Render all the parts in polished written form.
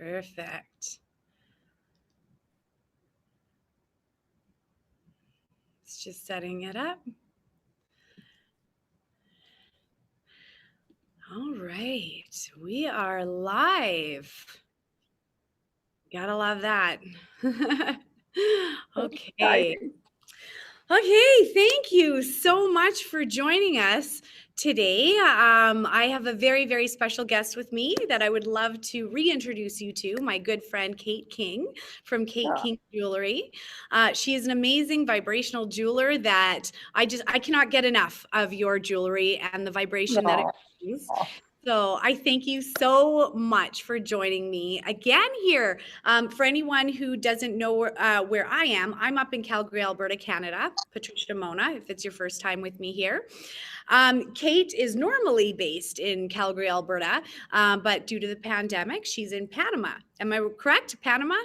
Perfect. It's just setting it up. All right, we are live. Gotta love that. Okay. Okay, thank you so much for joining us today. I have a very, very special guest with me that I would love to reintroduce you to, my good friend Kate King from Kate King Jewelry. She is an amazing vibrational jeweler that I cannot get enough of your jewelry and the vibration that it brings. So I thank you so much for joining me again here. For anyone who doesn't know where I am, I'm up in Calgary, Alberta, Canada. Patricia Monna, if it's your first time with me here. Kate is normally based in Calgary, Alberta, but due to the pandemic, she's in Panama. Am I correct? Panama?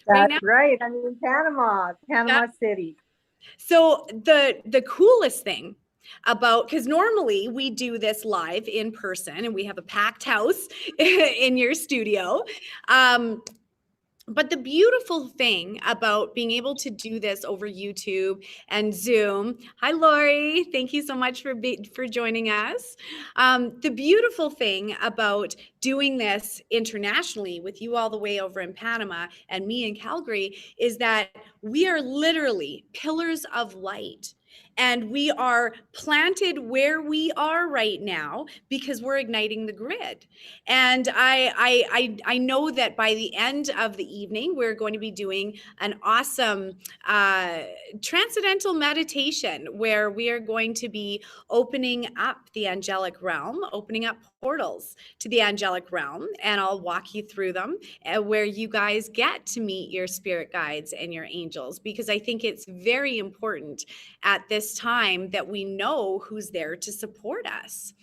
That's right. I'm in Panama City. So the coolest thing about, because normally we do this live in person and we have a packed house in your studio. But the beautiful thing about being able to do this over YouTube and Zoom, hi Lori, thank you so much for joining us. The beautiful thing about doing this internationally with you all the way over in Panama and me in Calgary is that we are literally pillars of light. And we are planted where we are right now because we're igniting the grid. And I know that by the end of the evening, we're going to be doing an awesome transcendental meditation where we are going to be opening up the angelic realm, opening up portals to the angelic realm, and I'll walk you through them where you guys get to meet your spirit guides and your angels, because I think it's very important at this time that we know who's there to support us.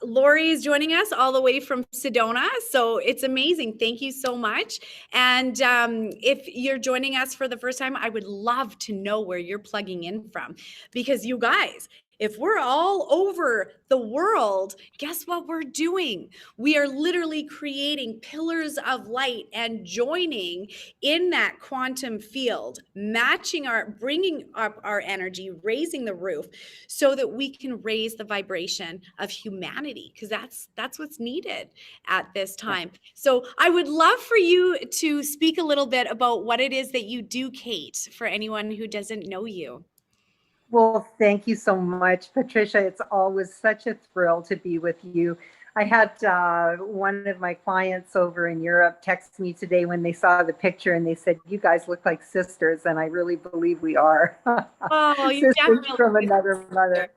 Lori is joining us all the way from Sedona, so it's amazing. Thank you so much. And if you're joining us for the first time, I would love to know where you're plugging in from, because you guys, if we're all over the world, guess what we're doing? We are literally creating pillars of light and joining in that quantum field, bringing up our energy, raising the roof so that we can raise the vibration of humanity, because that's what's needed at this time. So I would love for you to speak a little bit about what it is that you do, Kate, for anyone who doesn't know you. Well, thank you so much, Patricia. It's always such a thrill to be with you. I had one of my clients over in Europe text me today when they saw the picture, and they said, "You guys look like sisters," and I really believe we are. Oh, you sisters from another mother.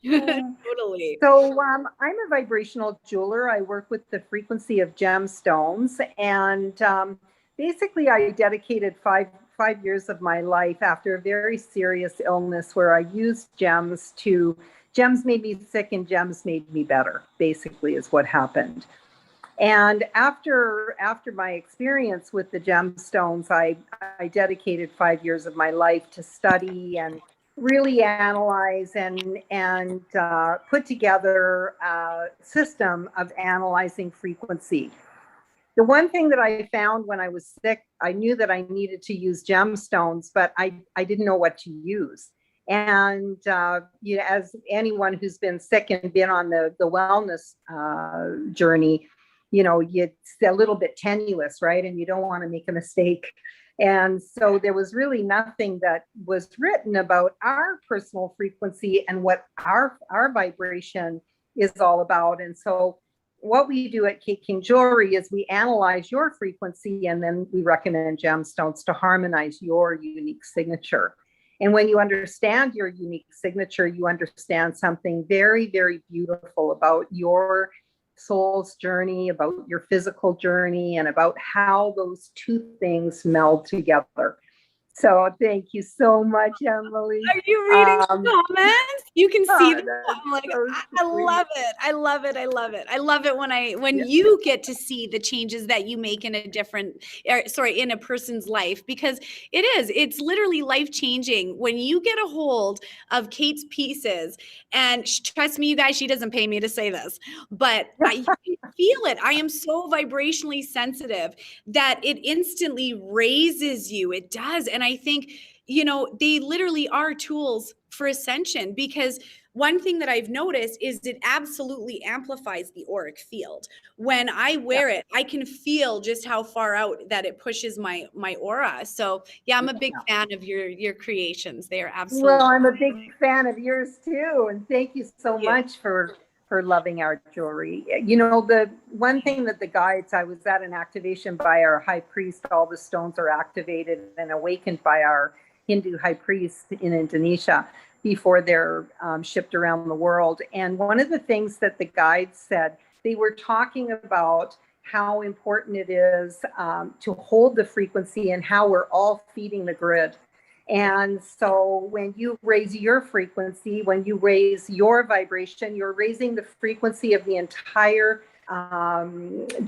Totally. So I'm a vibrational jeweler. I work with the frequency of gemstones, and basically I dedicated five years of my life after a very serious illness where I used gems made me sick and gems made me better, basically is what happened. And after my experience with the gemstones, I dedicated 5 years of my life to study and really analyze and put together a system of analyzing frequency. The one thing that I found when I was sick, I knew that I needed to use gemstones, but I didn't know what to use. And as anyone who's been sick and been on the wellness journey, it's a little bit tenuous, right? And you don't want to make a mistake. And so there was really nothing that was written about our personal frequency and what our vibration is all about. And so what we do at Kate King Jewelry is we analyze your frequency, and then we recommend gemstones to harmonize your unique signature. And when you understand your unique signature, you understand something very, very beautiful about your soul's journey, about your physical journey, and about how those two things meld together. So thank you so much, Emily. Are you reading the comments? You can see Oh, them. that's I'm like, so I sweet. love it. I love it. I love it. I love it when Yeah. you get to see the changes that you make in a different, in a person's life, because it's literally life changing when you get a hold of Kate's pieces. And trust me, you guys, she doesn't pay me to say this, but you can feel it. I am so vibrationally sensitive that it instantly raises you. It does. And I think, they literally are tools for ascension, because one thing that I've noticed is it absolutely amplifies the auric field. When I Yeah. wear it, I can feel just how far out that it pushes my aura. So yeah, I'm a big fan of your creations. They are Well, absolutely. I'm a big fan of yours too, and thank you so Yeah. much for loving our jewelry. You know, the one thing that the guides, I was at an activation by our high priest. All the stones are activated and awakened by our Hindu high priest in Indonesia before they're shipped around the world. And one of the things that the guides said, they were talking about how important it is to hold the frequency and how we're all feeding the grid. And so when you raise your frequency, when you raise your vibration, you're raising the frequency of the entire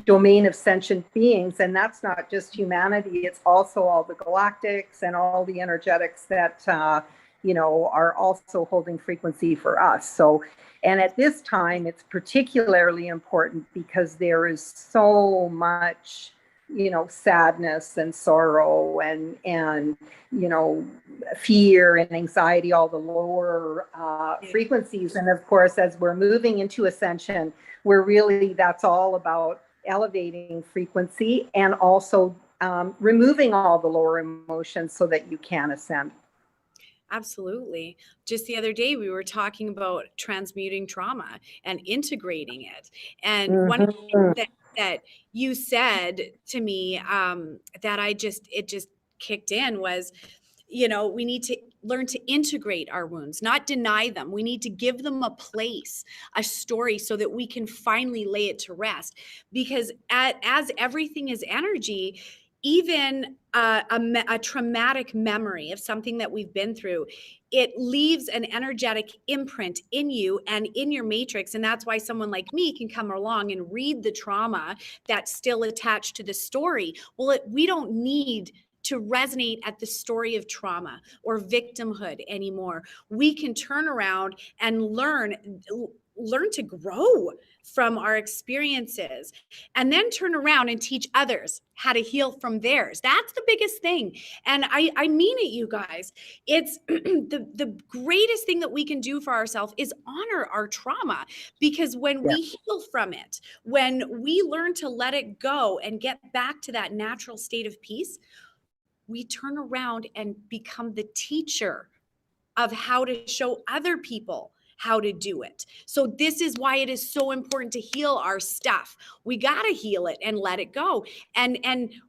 domain of sentient beings. And that's not just humanity, it's also all the galactics and all the energetics that, are also holding frequency for us. So, and at this time, it's particularly important because there is so much sadness and sorrow and fear and anxiety, all the lower frequencies. And of course, as we're moving into ascension, that's all about elevating frequency and also removing all the lower emotions so that you can ascend. Absolutely. Just the other day, we were talking about transmuting trauma and integrating it. And one of the things that you said to me, that it just kicked in was, we need to learn to integrate our wounds, not deny them. We need to give them a place, a story, so that we can finally lay it to rest. Because as everything is energy, even a traumatic memory of something that we've been through, it leaves an energetic imprint in you and in your matrix. And that's why someone like me can come along and read the trauma that's still attached to the story. Well, we don't need to resonate at the story of trauma or victimhood anymore. We can turn around and learn to grow from our experiences, and then turn around and teach others how to heal from theirs. That's the biggest thing. And I mean it, you guys. It's the greatest thing that we can do for ourselves is honor our trauma, because when we heal from it, when we learn to let it go and get back to that natural state of peace, we turn around and become the teacher of how to show other people how to do it. So this is why it is so important to heal our stuff. We got to heal it and let it go. And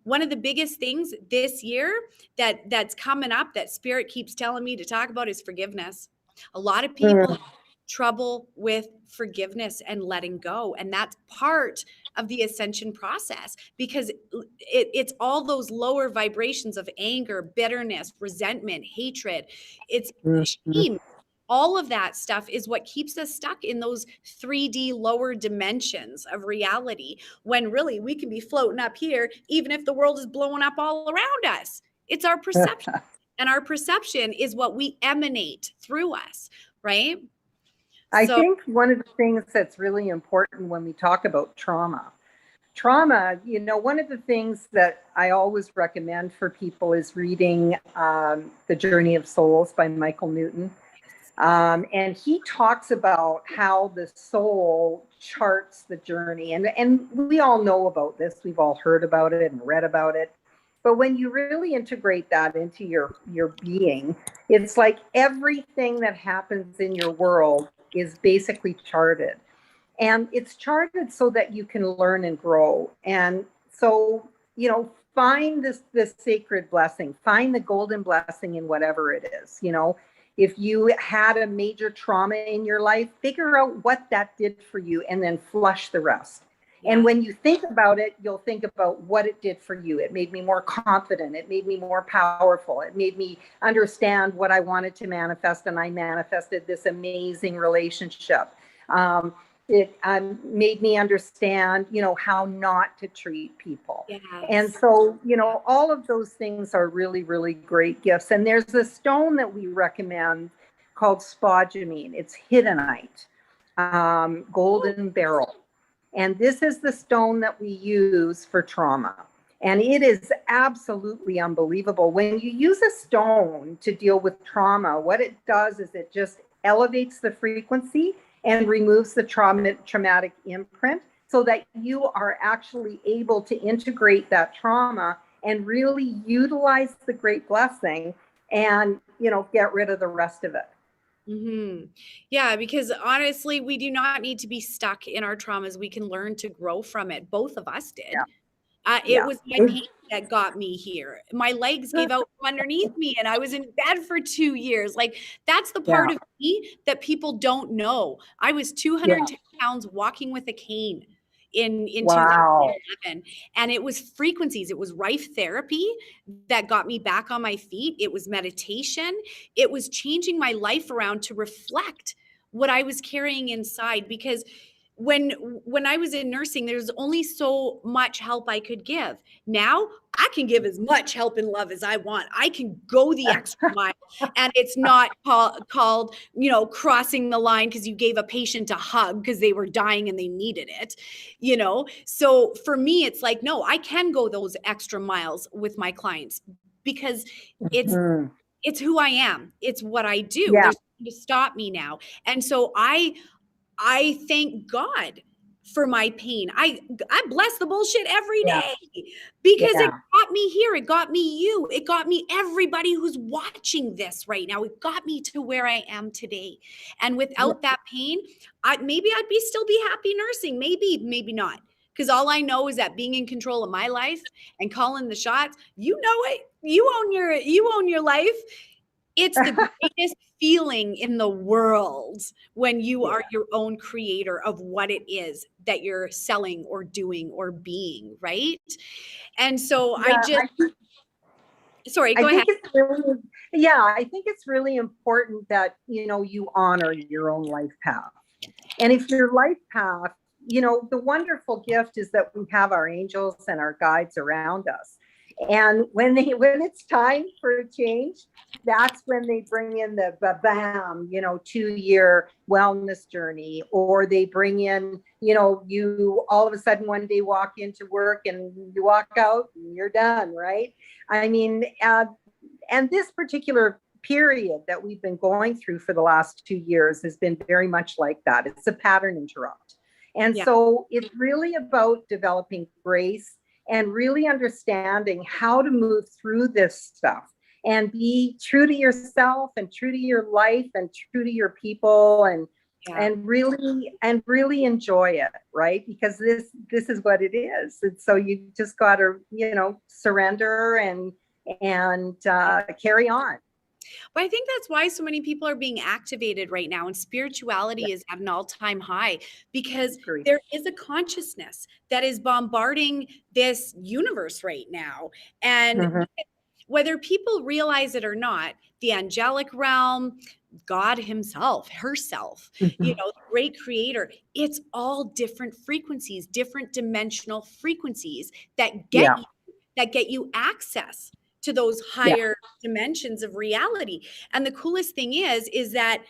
one of the biggest things this year that's coming up that Spirit keeps telling me to talk about is forgiveness. A lot of people have trouble with forgiveness and letting go, and that's part of the ascension process, because it's all those lower vibrations of anger, bitterness, resentment, hatred. It's shame. All of that stuff is what keeps us stuck in those 3D lower dimensions of reality, when really we can be floating up here, even if the world is blowing up all around us. It's our perception. And our perception is what we emanate through us, right? I So think one of the things that's really important when we talk about trauma, one of the things that I always recommend for people is reading The Journey of Souls by Michael Newton. And he talks about how the soul charts the journey. And we all know about this. We've all heard about it and read about it. But when you really integrate that into your being, it's like everything that happens in your world is basically charted. And it's charted so that you can learn and grow. And so, find this sacred blessing, find the golden blessing in whatever it is. If you had a major trauma in your life, figure out what that did for you and then flush the rest. And Yeah. when you think about it, you'll think about what it did for you. It made me more confident. It made me more powerful. It made me understand what I wanted to manifest. And I manifested this amazing relationship. It made me understand, how not to treat people. And Yes. so, all of those things are really, really great gifts. And there's a stone that we recommend called spodumene. It's hiddenite, golden beryl. And this is the stone that we use for trauma. And it is absolutely unbelievable. When you use a stone to deal with trauma, what it does is it just elevates the frequency and removes the traumatic imprint so that you are actually able to integrate that trauma and really utilize the great blessing and, get rid of the rest of it. Yeah, because honestly, we do not need to be stuck in our traumas. We can learn to grow from it. Both of us Yeah. did. It Yeah. was my pain that got me here. My legs gave out from underneath me and I was in bed for 2 years. Like, that's the part Yeah. of me that people don't know. I was 210 Yeah. pounds walking with a cane in Wow. 2011, and it was frequencies. It was Rife therapy that got me back on my feet. It was meditation. It was changing my life around to reflect what I was carrying inside, because when I was in nursing, there's only so much help I could give. Now I can give as much help and love as I want. I can go the extra mile, and it's not called, crossing the line because you gave a patient a hug because they were dying and they needed it, So for me, it's like, no, I can go those extra miles with my clients because it's Mhm. it's who I am. It's what I do. Yeah. There's nothing to stop me now. And so I thank God for my pain. I bless the bullshit every Yeah. day because it Yeah. got me here. It got me you. It got me everybody who's watching this right now. It got me to where I am today. And Yeah. without that pain, maybe I'd still be happy nursing. Maybe not. Because all I know is that being in control of my life and calling the shots, you know it. You own your life. It's the greatest feeling in the world when you Yeah. are your own creator of what it is that you're selling or doing or being, right? And so Yeah. sorry, I go ahead. think it's really, yeah, I think it's really important that, you honor your own life path. And if your life path, the wonderful gift is that we have our angels and our guides around us. And when it's time for a change, that's when they bring in the bam, 2-year wellness journey, or they bring in, you all of a sudden one day walk into work and you walk out and you're done, right? I mean, and this particular period that we've been going through for the last 2 years has been very much like that. It's a pattern interrupt. And Yeah. so it's really about developing grace and really understanding how to move through this stuff and be true to yourself and true to your life and true to your people Yeah. and really enjoy it, right? Because this is what it is. And so you just got to, surrender and carry on. But I think that's why so many people are being activated right now, and spirituality is at an all-time high because Agree. there is a consciousness that is bombarding this universe right now. And Mhm. whether people realize it or not, the angelic realm, God himself, herself, Mhm. the great creator, it's all different frequencies, different dimensional frequencies that Yeah. get you access to those Yeah. higher dimensions of reality. And the coolest thing is that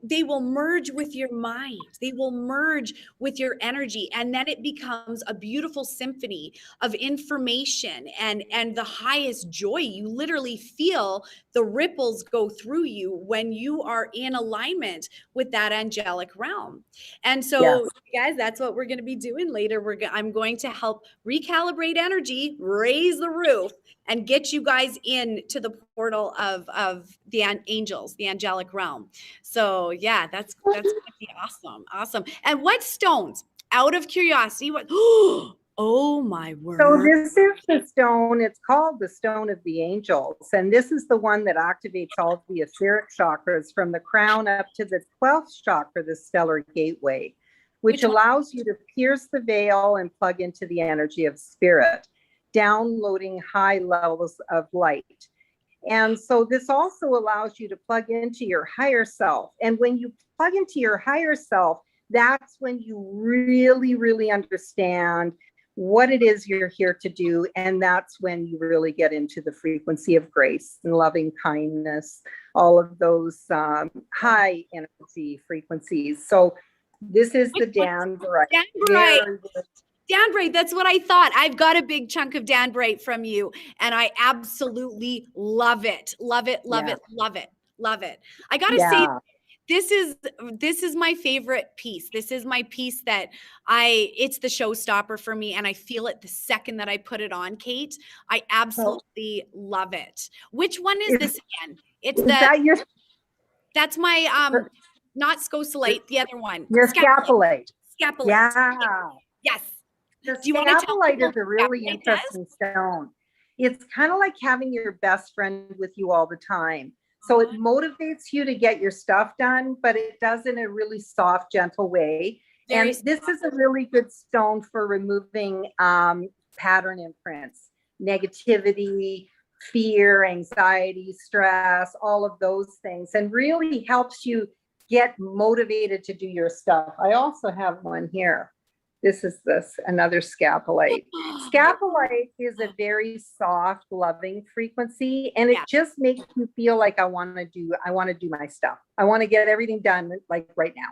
they will merge with your mind. They will merge with your energy, and then it becomes a beautiful symphony of information and the highest joy. You literally feel the ripples go through you when you are in alignment with that angelic realm. And Yes. so, guys, that's what we're going to be doing later. I'm going to help recalibrate energy, raise the roof, and get you guys into the portal of the angels, the angelic realm. So yeah, that's gonna be awesome. And what stones? Out of curiosity, what? Oh my So word! this is the stone. It's called the Stone of the Angels, and this is the one that activates all the etheric chakras from the crown up to the 12th chakra, the stellar gateway, which allows you to pierce the veil and plug into the energy of spirit, downloading high levels of light. And so this also allows you to plug into your higher self. And when you plug into your higher self, that's when you really, really understand what it is you're here to do. And that's when you really get into the frequency of grace and loving kindness, all of those high energy frequencies. So this is the Danbrite. Danbrite, that's what I thought. I've got a big chunk of Danbrite from you, and I absolutely love it. Love it, love it, love it, love it. I got to say, this is my favorite piece. This is my piece that it's the showstopper for me, and I feel it the second that I put it on, Kate. I absolutely love it. Which one is this again? It's that's my not scosalite, the other one. Your scapulite. Scapulite. Yeah. Yes. The scapulite is a really interesting stone. It's kind of like having your best friend with you all the time. So it motivates you to get your stuff done, but it does in a really soft, gentle way. And this is a really good stone for removing pattern imprints, negativity, fear, anxiety, stress, all of those things, and really helps you get motivated to do your stuff. I also have one here. This is another scapulite. Scapulite is a very soft, loving frequency, and it just makes you feel like I want to do my stuff. I want to get everything done like right now.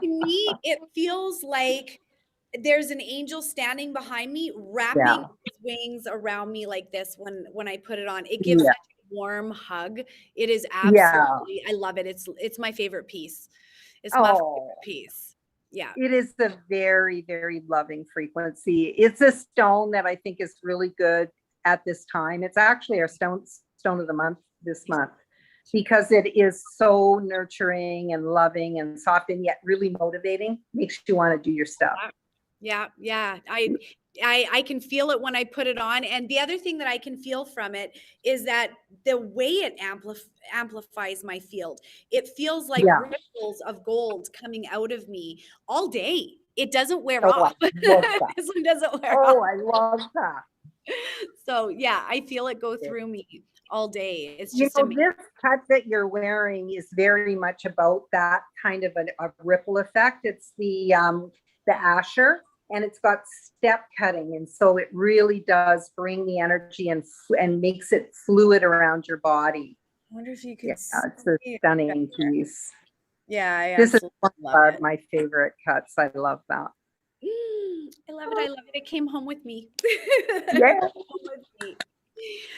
To me, it feels like there's an angel standing behind me, wrapping his wings around me like this when I put it on. It gives such a warm hug. It is absolutely, I love it. It's my favorite piece. It's my favorite piece. Yeah. It is a very, very loving frequency. It's a stone that I think is really good at this time. It's actually our stone of the month this month, because it is so nurturing and loving and soft, and yet really motivating. Makes you want to do your stuff. Yeah. I can feel it when I put it on. And the other thing that I can feel from it is that the way it amplifies my field. It feels like ripples of gold coming out of me all day. It doesn't wear off. This one doesn't wear off. I love that. So yeah, I feel it go through me all day. It's just amazing. This cut that you're wearing is very much about that kind of a ripple effect. It's the Asher. And it's got step cutting. And so it really does bring the energy and makes it fluid around your body. I wonder if you could it's a stunning piece. Yeah. This is one of my favorite cuts. I love that. I love it. It came home with me. Yeah.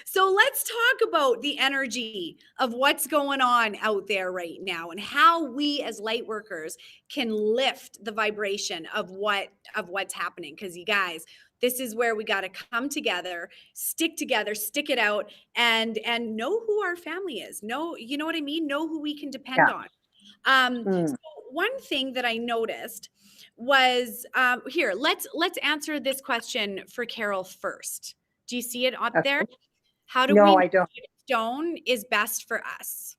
So let's talk about the energy of what's going on out there right now and how we as light workers can lift the vibration of what's happening. Because you guys, this is where we got to come together, stick it out, and know who our family is. Know, you know what I mean? Know who we can depend on. So one thing that I noticed was here. Let's answer this question for Carol first. Do you see it up there? How do we know which stone is best for us?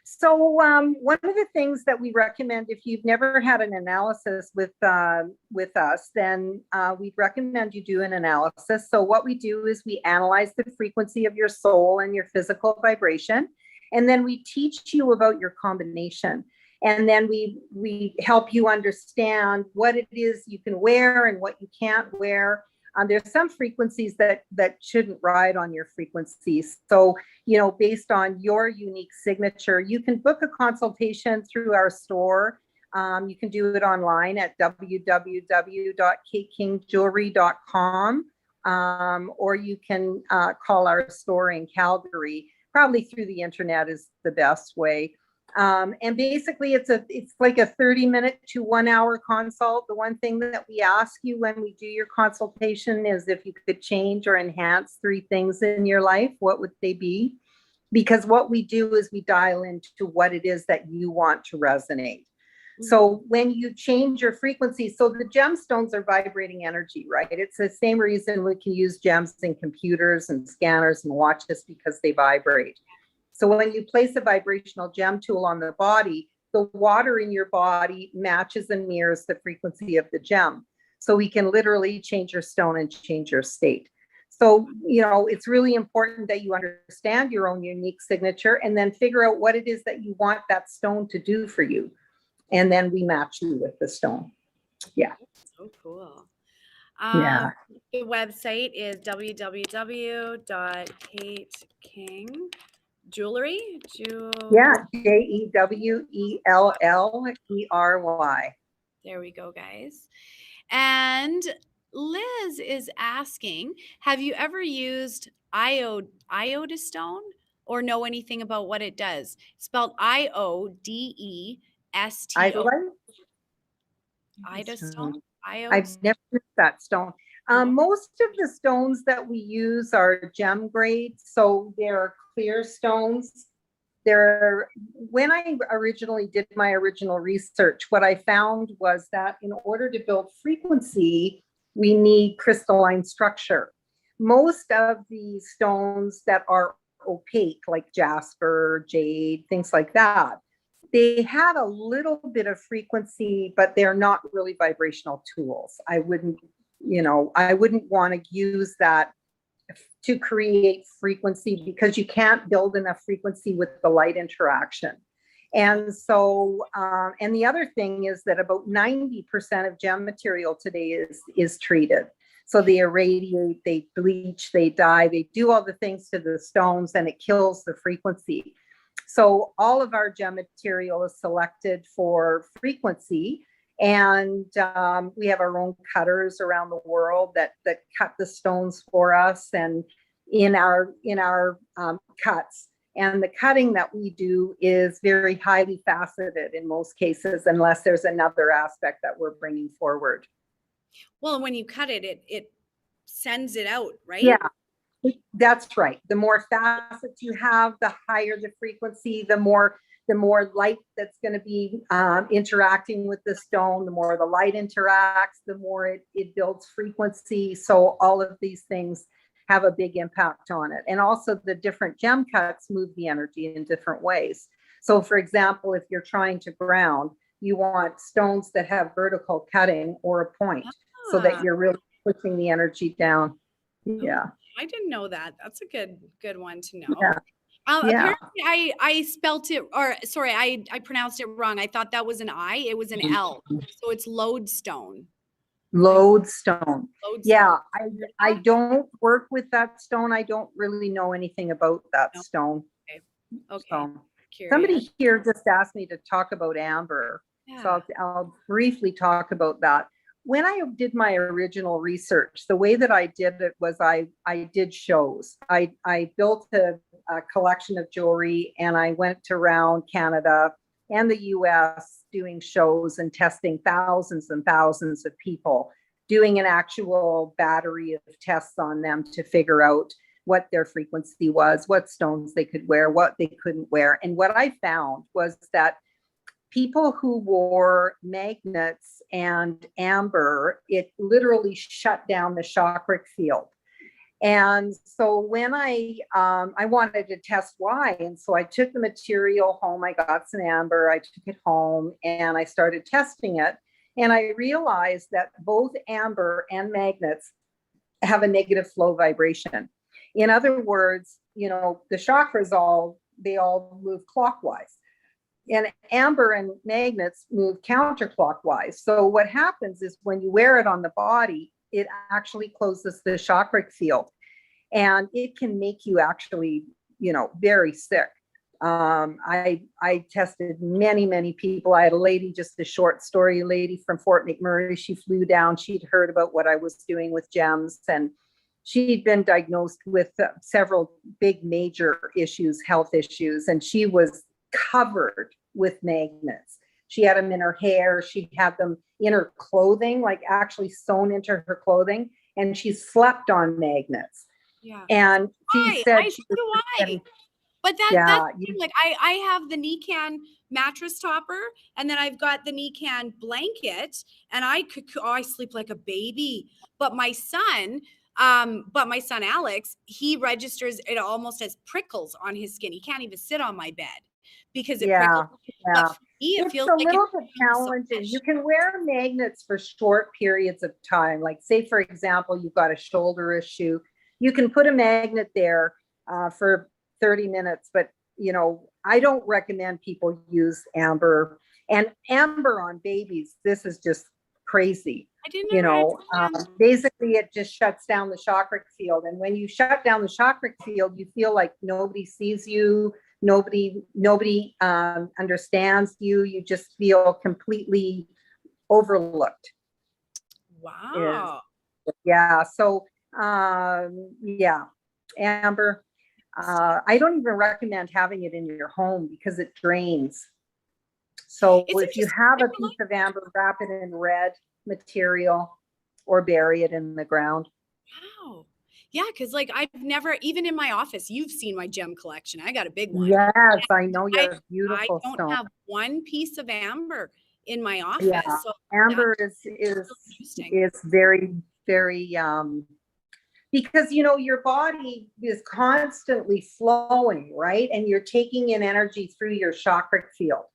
So one of the things that we recommend, if you've never had an analysis with us, then we'd recommend you do an analysis. So what we do is we analyze the frequency of your soul and your physical vibration, and then we teach you about your combination. And then we help you understand what it is you can wear and what you can't wear. There's some frequencies that shouldn't ride on your frequencies. So, based on your unique signature, you can book a consultation through our store. You can do it online at www.katekingjewelry.com, or you can call our store in Calgary. Probably through the internet is the best way. And basically it's like a 30-minute to 1 hour consult. The one thing that we ask you when we do your consultation is if you could change or enhance 3 things in your life, what would they be? Because what we do is we dial into what it is that you want to resonate. So when you change your frequency, so the gemstones are vibrating energy, right? It's the same reason we can use gems in computers and scanners and watches, because they vibrate. So when you place a vibrational gem tool on the body, the water in your body matches and mirrors the frequency of the gem. So we can literally change your stone and change your state. So, it's really important that you understand your own unique signature and then figure out what it is that you want that stone to do for you. And then we match you with the stone. Yeah. So cool. Yeah. The website is www.katekingJewelry. Yeah. JEWELLERY. There we go, guys. And Liz is asking, have you ever used iodestone or know anything about what it does? Spelled IODESTO. Idolite? Idostone? I've never used that stone. Most of the stones that we use are gem grade, so they're clear stones. When I originally did my original research, what I found was that in order to build frequency, we need crystalline structure. Most of the stones that are opaque, like jasper, jade, things like that, they have a little bit of frequency, but they're not really vibrational tools. I wouldn't want to use that to create frequency because you can't build enough frequency with the light interaction. And so, and the other thing is that about 90% of gem material today is treated. So they irradiate, they bleach, they dye, they do all the things to the stones and it kills the frequency. So all of our gem material is selected for frequency. And we have our own cutters around the world that cut the stones for us and in our cuts. And the cutting that we do is very highly faceted in most cases, unless there's another aspect that we're bringing forward. Well, when you cut it, it sends it out, right? Yeah, that's right. The more facets you have, the higher the frequency, the more light that's going to be interacting with the stone, the more the light interacts, the more it builds frequency. So all of these things have a big impact on it. And also the different gem cuts move the energy in different ways. So for example, if you're trying to ground, you want stones that have vertical cutting or a point so that you're really pushing the energy down. Yeah. I didn't know that. That's a good one to know. Yeah. Apparently I spelt it, or sorry, I pronounced it wrong. I thought that was an I, it was an L. So it's lodestone. Lodestone. Yeah, I don't work with that stone. I don't really know anything about that stone. Okay. So, somebody here just asked me to talk about amber. Yeah. So I'll briefly talk about that. When I did my original research, the way that I did it was I did shows. I built a collection of jewelry and I went around Canada and the US doing shows and testing thousands and thousands of people, doing an actual battery of tests on them to figure out what their frequency was, what stones they could wear, what they couldn't wear. And what I found was that people who wore magnets and amber, it literally shut down the chakra field. And so when I wanted to test why, and so I took the material home, I got some amber, I took it home and I started testing it. And I realized that both amber and magnets have a negative flow vibration. In other words, the chakras all move clockwise. And amber and magnets move counterclockwise. So what happens is when you wear it on the body, it actually closes the chakra field and it can make you actually, very sick. I tested many people. I had a lady, just a short story lady from Fort McMurray. She flew down. She'd heard about what I was doing with gems and she'd been diagnosed with several big major issues, health issues, and she was covered with magnets. She had them in her hair. She had them in her clothing, like actually sewn into her clothing. And she slept on magnets. Yeah. And she said, but that's like I have the Nikan mattress topper, and then I've got the Nikan blanket, and I sleep like a baby. But my son Alex, he registers it almost as prickles on his skin. He can't even sit on my bed because it prickles. But me, it It's feels a like it's little bit challenging. You can wear magnets for short periods of time. Like, say, for example, you've got a shoulder issue. You can put a magnet there for 30 minutes, but I don't recommend people use amber. And amber on babies, this is just crazy. I didn't know. Basically, it just shuts down the chakra field. And when you shut down the chakra field, you feel like nobody sees you, nobody understands you. You just feel completely overlooked. Wow. Yeah. So, yeah, amber. I don't even recommend having it in your home because it drains. So if you have a piece of amber, wrap it in red material or bury it in the ground. Wow. Yeah, because like I've never, even in my office, you've seen my gem collection. I got a big one. Yes, I know you have beautiful I don't stone. have one piece of amber in my office. Yeah, so amber is very, very because your body is constantly flowing, right? And you're taking in energy through your chakra field.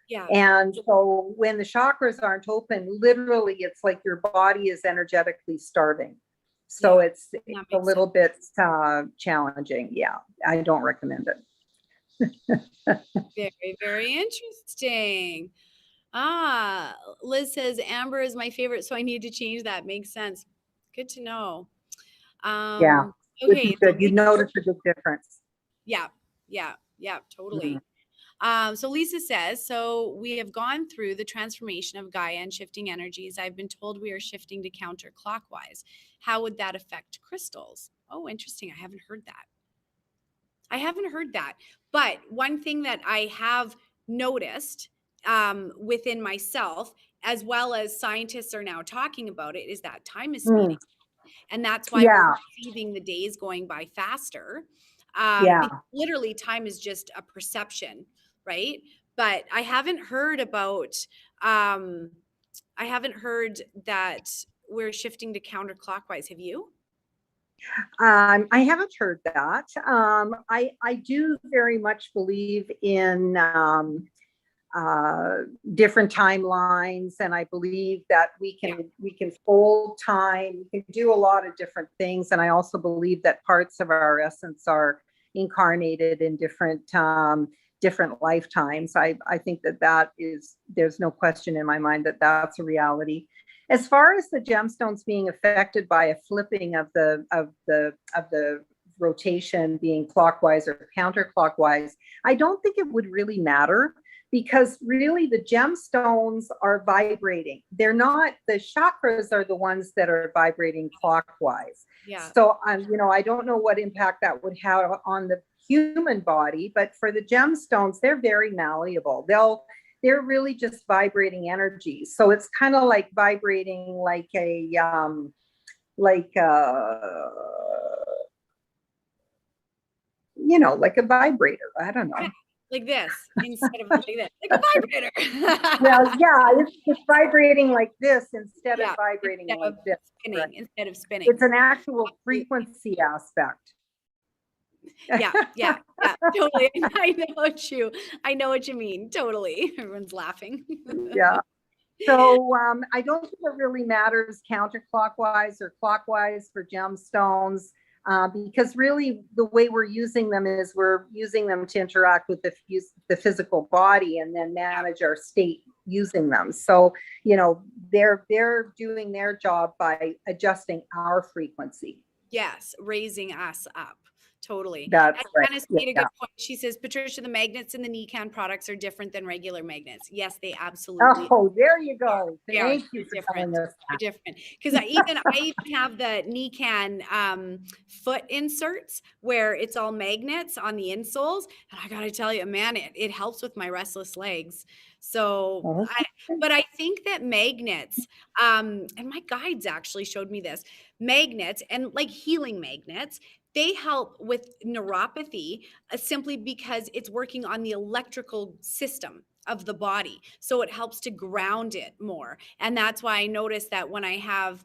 Yeah. And so when the chakras aren't open, literally it's like your body is energetically starving. So it's a little bit challenging. Yeah, I don't recommend it. Very, very interesting. Liz says amber is my favorite, so I need to change that. Makes sense. Good to know. Yeah. Okay. Good. You notice a big difference. Yeah. Totally. So Lisa says, so we have gone through the transformation of Gaia and shifting energies. I've been told we are shifting to counterclockwise. How would that affect crystals? Oh, interesting. I haven't heard that. But one thing that I have noticed within myself, as well as scientists are now talking about it, is that time is speeding. And that's why we're perceiving the days going by faster. Literally, time is just a perception, right? But I haven't heard about, that we're shifting to counterclockwise. Have you? I haven't heard that. I do very much believe in different timelines, and I believe that we can fold time. We can do a lot of different things, and I also believe that parts of our essence are incarnated in different lifetimes. I think that is, there's no question in my mind that that's a reality. As far as the gemstones being affected by a flipping of the rotation being clockwise or counterclockwise, I don't think it would really matter, because really the gemstones are vibrating. They're not, the chakras are the ones that are vibrating clockwise. Yeah. So I don't know what impact that would have on the human body, but for the gemstones, they're very malleable. They're really just vibrating energy. So it's kind of like vibrating like a like a vibrator. I don't know. Like this instead of like this, like a vibrator. Well, yeah, it's vibrating like this instead of vibrating like this. Spinning, instead of spinning. It's an actual frequency aspect. Yeah, totally. I know what you mean. Totally. Everyone's laughing. Yeah. So I don't think it really matters counterclockwise or clockwise for gemstones, because really the way we're using them is we're using them to interact with the physical body and then manage our state using them. So, they're doing their job by adjusting our frequency. Yes, raising us up. Totally. That's right. Janice made a good point. She says, Patricia, the magnets in the NECAN products are different than regular magnets. Yes, they absolutely are. Oh, there you go. Thank you for telling us that. They're different. Because I even have the NECAN foot inserts where it's all magnets on the insoles. And I got to tell you, man, it helps with my restless legs. So, but I think that magnets, and my guides actually showed me this, magnets and like healing magnets, they help with neuropathy simply because it's working on the electrical system of the body. So it helps to ground it more. And that's why I noticed that when I have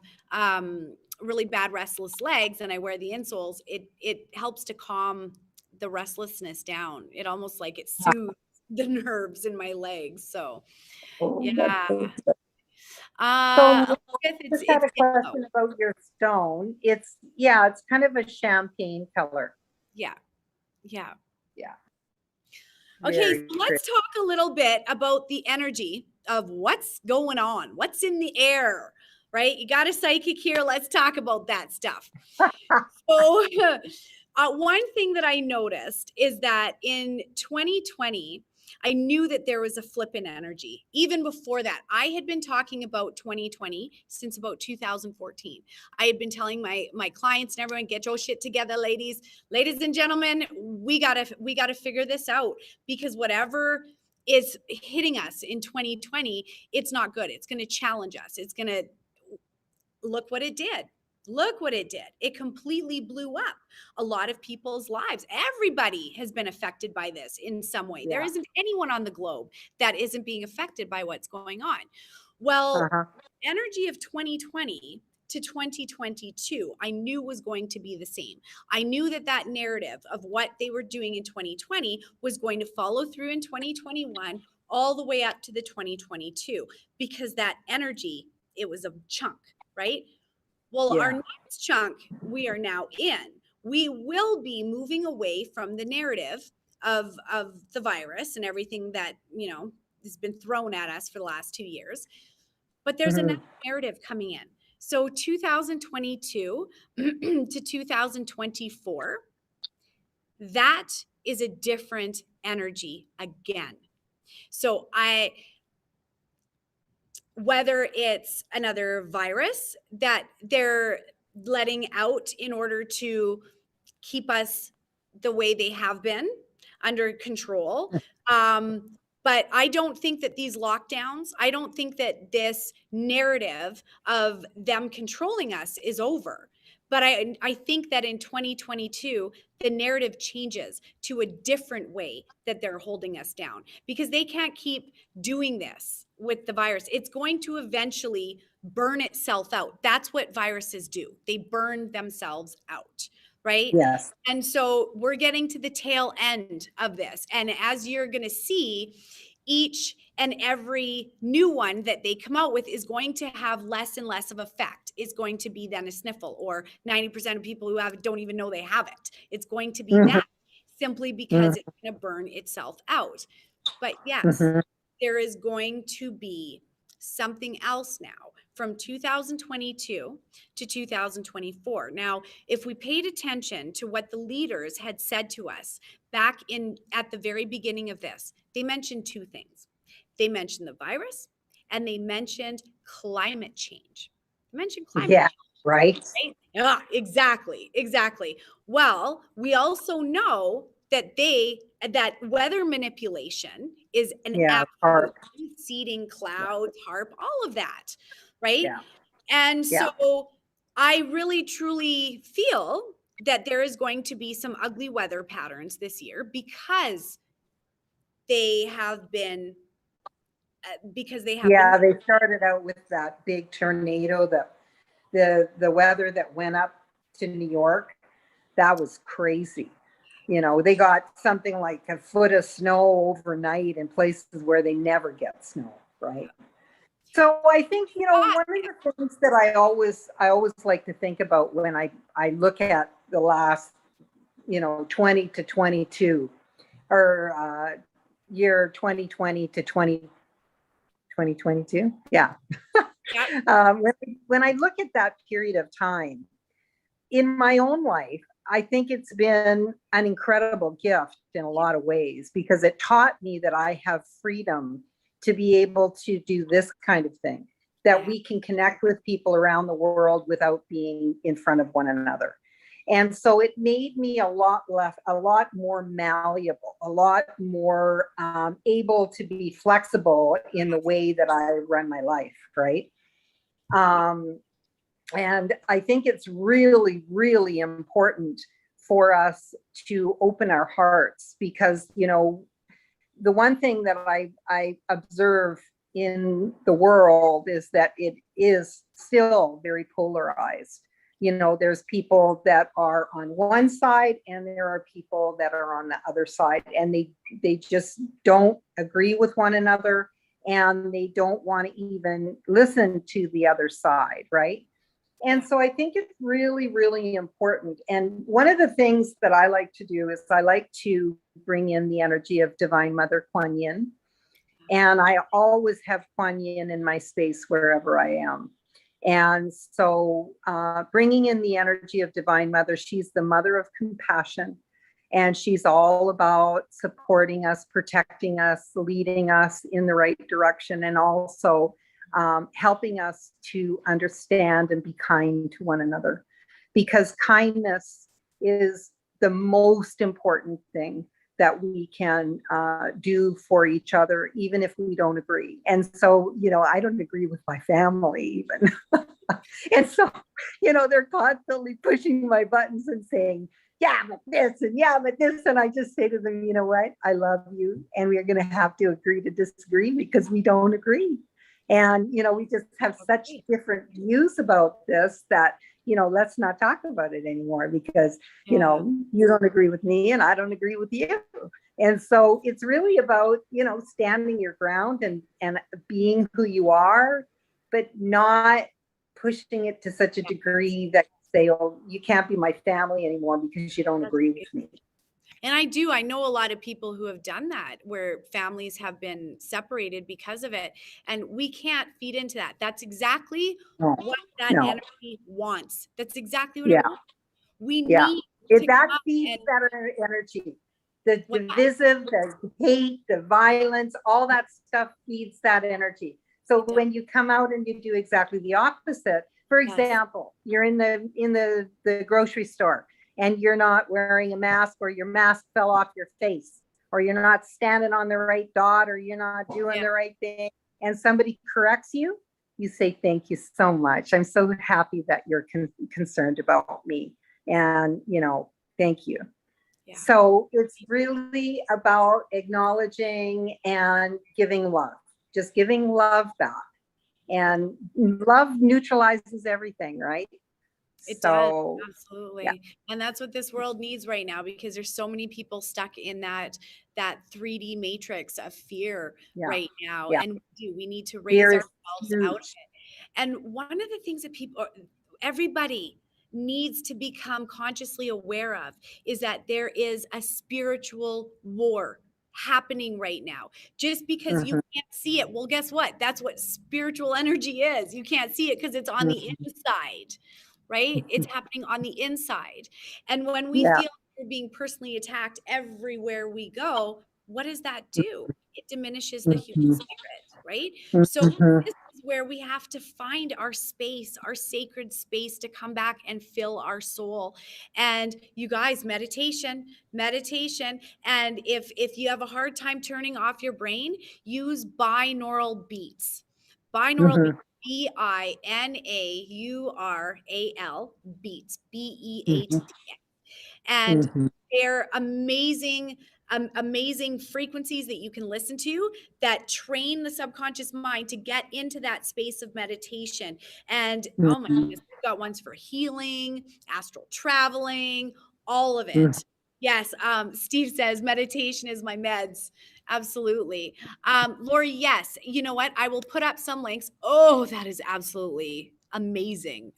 really bad restless legs and I wear the insoles, it helps to calm the restlessness down. It almost like it soothes the nerves in my legs. So Oh, that's yeah. so good. So Elizabeth, just had it's a yellow. question about your stone. It's, yeah, it's kind of a champagne color. Yeah. Yeah. Yeah, Okay, very so pretty. let's talk a little bit about the energy of what's going on, what's in the air, right? You got a psychic here. Let's talk about that stuff. So, one thing that I noticed is that in 2020, I knew that there was a flip in energy. Even before that, I had been talking about 2020 since about 2014. I had been telling my clients and everyone, get your shit together, ladies and gentlemen. We gotta figure this out, because whatever is hitting us in 2020, it's not good. It's going to challenge us. It's going to look what it did. Look what it did. It completely blew up a lot of people's lives. Everybody has been affected by this in some way. There Yeah. isn't anyone on the globe that isn't being affected by what's going on. Well, Uh-huh. energy of 2020 to 2022, I knew was going to be the same. I knew that that narrative of what they were doing in 2020 was going to follow through in 2021 all the way up to the 2022, because that energy, it was a chunk, right? Well, our Yeah. next chunk we are now in, we will be moving away from the narrative of the virus and everything that, has been thrown at us for the last 2 years. But there's another Mhm. narrative coming in. So 2022 to 2024, that is a different energy again. So whether it's another virus that they're letting out in order to keep us the way they have been, under control. But I don't think that these lockdowns, I don't think that this narrative of them controlling us is over. But I think that in 2022, the narrative changes to a different way that they're holding us down, because they can't keep doing this with the virus. It's going to eventually burn itself out. That's what viruses do. They burn themselves out, right? Yes. And so we're getting to the tail end of this. And as you're going to see, each and every new one that they come out with is going to have less and less of effect. It's going to be then a sniffle, or 90% of people who have it don't even know they have it. It's going to be Mhm. that, simply because Mhm. it's going to burn itself out. But yes, Mhm. there is going to be something else now from 2022 to 2024. Now, if we paid attention to what the leaders had said to us back in at the very beginning of this, they mentioned two things. They mentioned the virus, and they mentioned climate change. They mentioned climate Yeah. change. Right. Right? Yeah, exactly, exactly. Well, we also know that weather manipulation is an Yeah. absolute Park. seeding, Yeah. clouds, harp, all of that, right? Yeah. And Yeah. so I really truly feel that there is going to be some ugly weather patterns this year, because they have been because they have been. Yeah. They started out with that big tornado, the weather that went up to New York. That was crazy. They got something like a foot of snow overnight in places where they never get snow, right? So I think, one of the things that I always like to think about when I look at the last, 20 to 22, or year 2020 to 2022. Yeah. Yep. When I look at that period of time in my own life, I think it's been an incredible gift in a lot of ways, because it taught me that I have freedom to be able to do this kind of thing, that Yeah. we can connect with people around the world without being in front of one another. And so it made me a lot more malleable, a lot more able to be flexible in the way that I run my life, right? Um, and I think it's really, really important for us to open our hearts, because, the one thing that I observe in the world is that it is still very polarized. There's people that are on one side and there are people that are on the other side, and they just don't agree with one another, and they don't want to even listen to the other side, right? And so I think it's really, really important. And one of the things that I like to do is I like to bring in the energy of Divine Mother Kuan Yin. And I always have Kuan Yin in my space wherever I am. And so bringing in the energy of Divine Mother, she's the mother of compassion. And she's all about supporting us, protecting us, leading us in the right direction, and also helping us to understand and be kind to one another. Because kindness is the most important thing that we can do for each other, even if we don't agree. And so, I don't agree with my family even. And so, they're constantly pushing my buttons and saying, yeah, but this, and yeah, but this. And I just say to them, you know what? I love you. And we are going to have to agree to disagree because we don't agree. And, we just have such different views about this that, let's not talk about it anymore because, you don't agree with me and I don't agree with you. And so it's really about, standing your ground and being who you are, but not pushing it to such a degree that you say, oh, you can't be my family anymore because you don't agree with me. And I know a lot of people who have done that, where families have been separated because of it. And we can't feed into that. That's exactly what that energy wants. That's exactly what it wants. We need that feeds that energy. The divisive, the hate, the violence, all that stuff feeds that energy. So when you come out and you do exactly the opposite, for example, you're in the grocery store and you're not wearing a mask, or your mask fell off your face, or you're not standing on the right dot, or you're not doing the right thing, and somebody corrects you, you say, thank you so much. I'm so happy that you're concerned about me. And, thank you. Yeah. So it's really about acknowledging and giving love, just giving love back. And love neutralizes everything, right? It does, absolutely. Yeah. And that's what this world needs right now, because there's so many people stuck in that 3D matrix of fear right now. Yeah. And we need to raise ourselves out of it. And one of the things that everybody needs to become consciously aware of is that there is a spiritual war happening right now. Just because you can't see it, well, guess what? That's what spiritual energy is. You can't see it because it's on the inside, right? It's happening on the inside. And when we feel we're being personally attacked everywhere we go, what does that do? It diminishes the human spirit, right? So this is where we have to find our space, our sacred space, to come back and fill our soul. And you guys, meditation. And if you have a hard time turning off your brain, use binaural beats. Binaural beats, binaural beats, BEATS. And they're amazing frequencies that you can listen to that train the subconscious mind to get into that space of meditation. And oh my goodness, we've got ones for healing, astral traveling, all of it. Yes. Steve says meditation is my meds. Absolutely. Lori, yes. You know what? I will put up some links. Oh, that is absolutely amazing.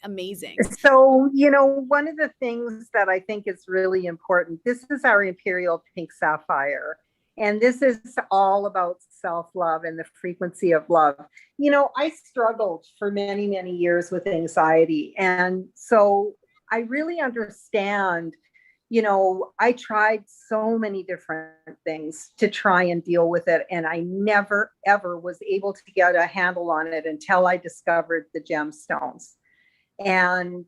So, one of the things that I think is really important, this is our Imperial Pink Sapphire, and this is all about self-love and the frequency of love. I struggled for many, many years with anxiety. And so I really understand, I tried so many different things to try and deal with it. And I never, ever was able to get a handle on it until I discovered the gemstones. And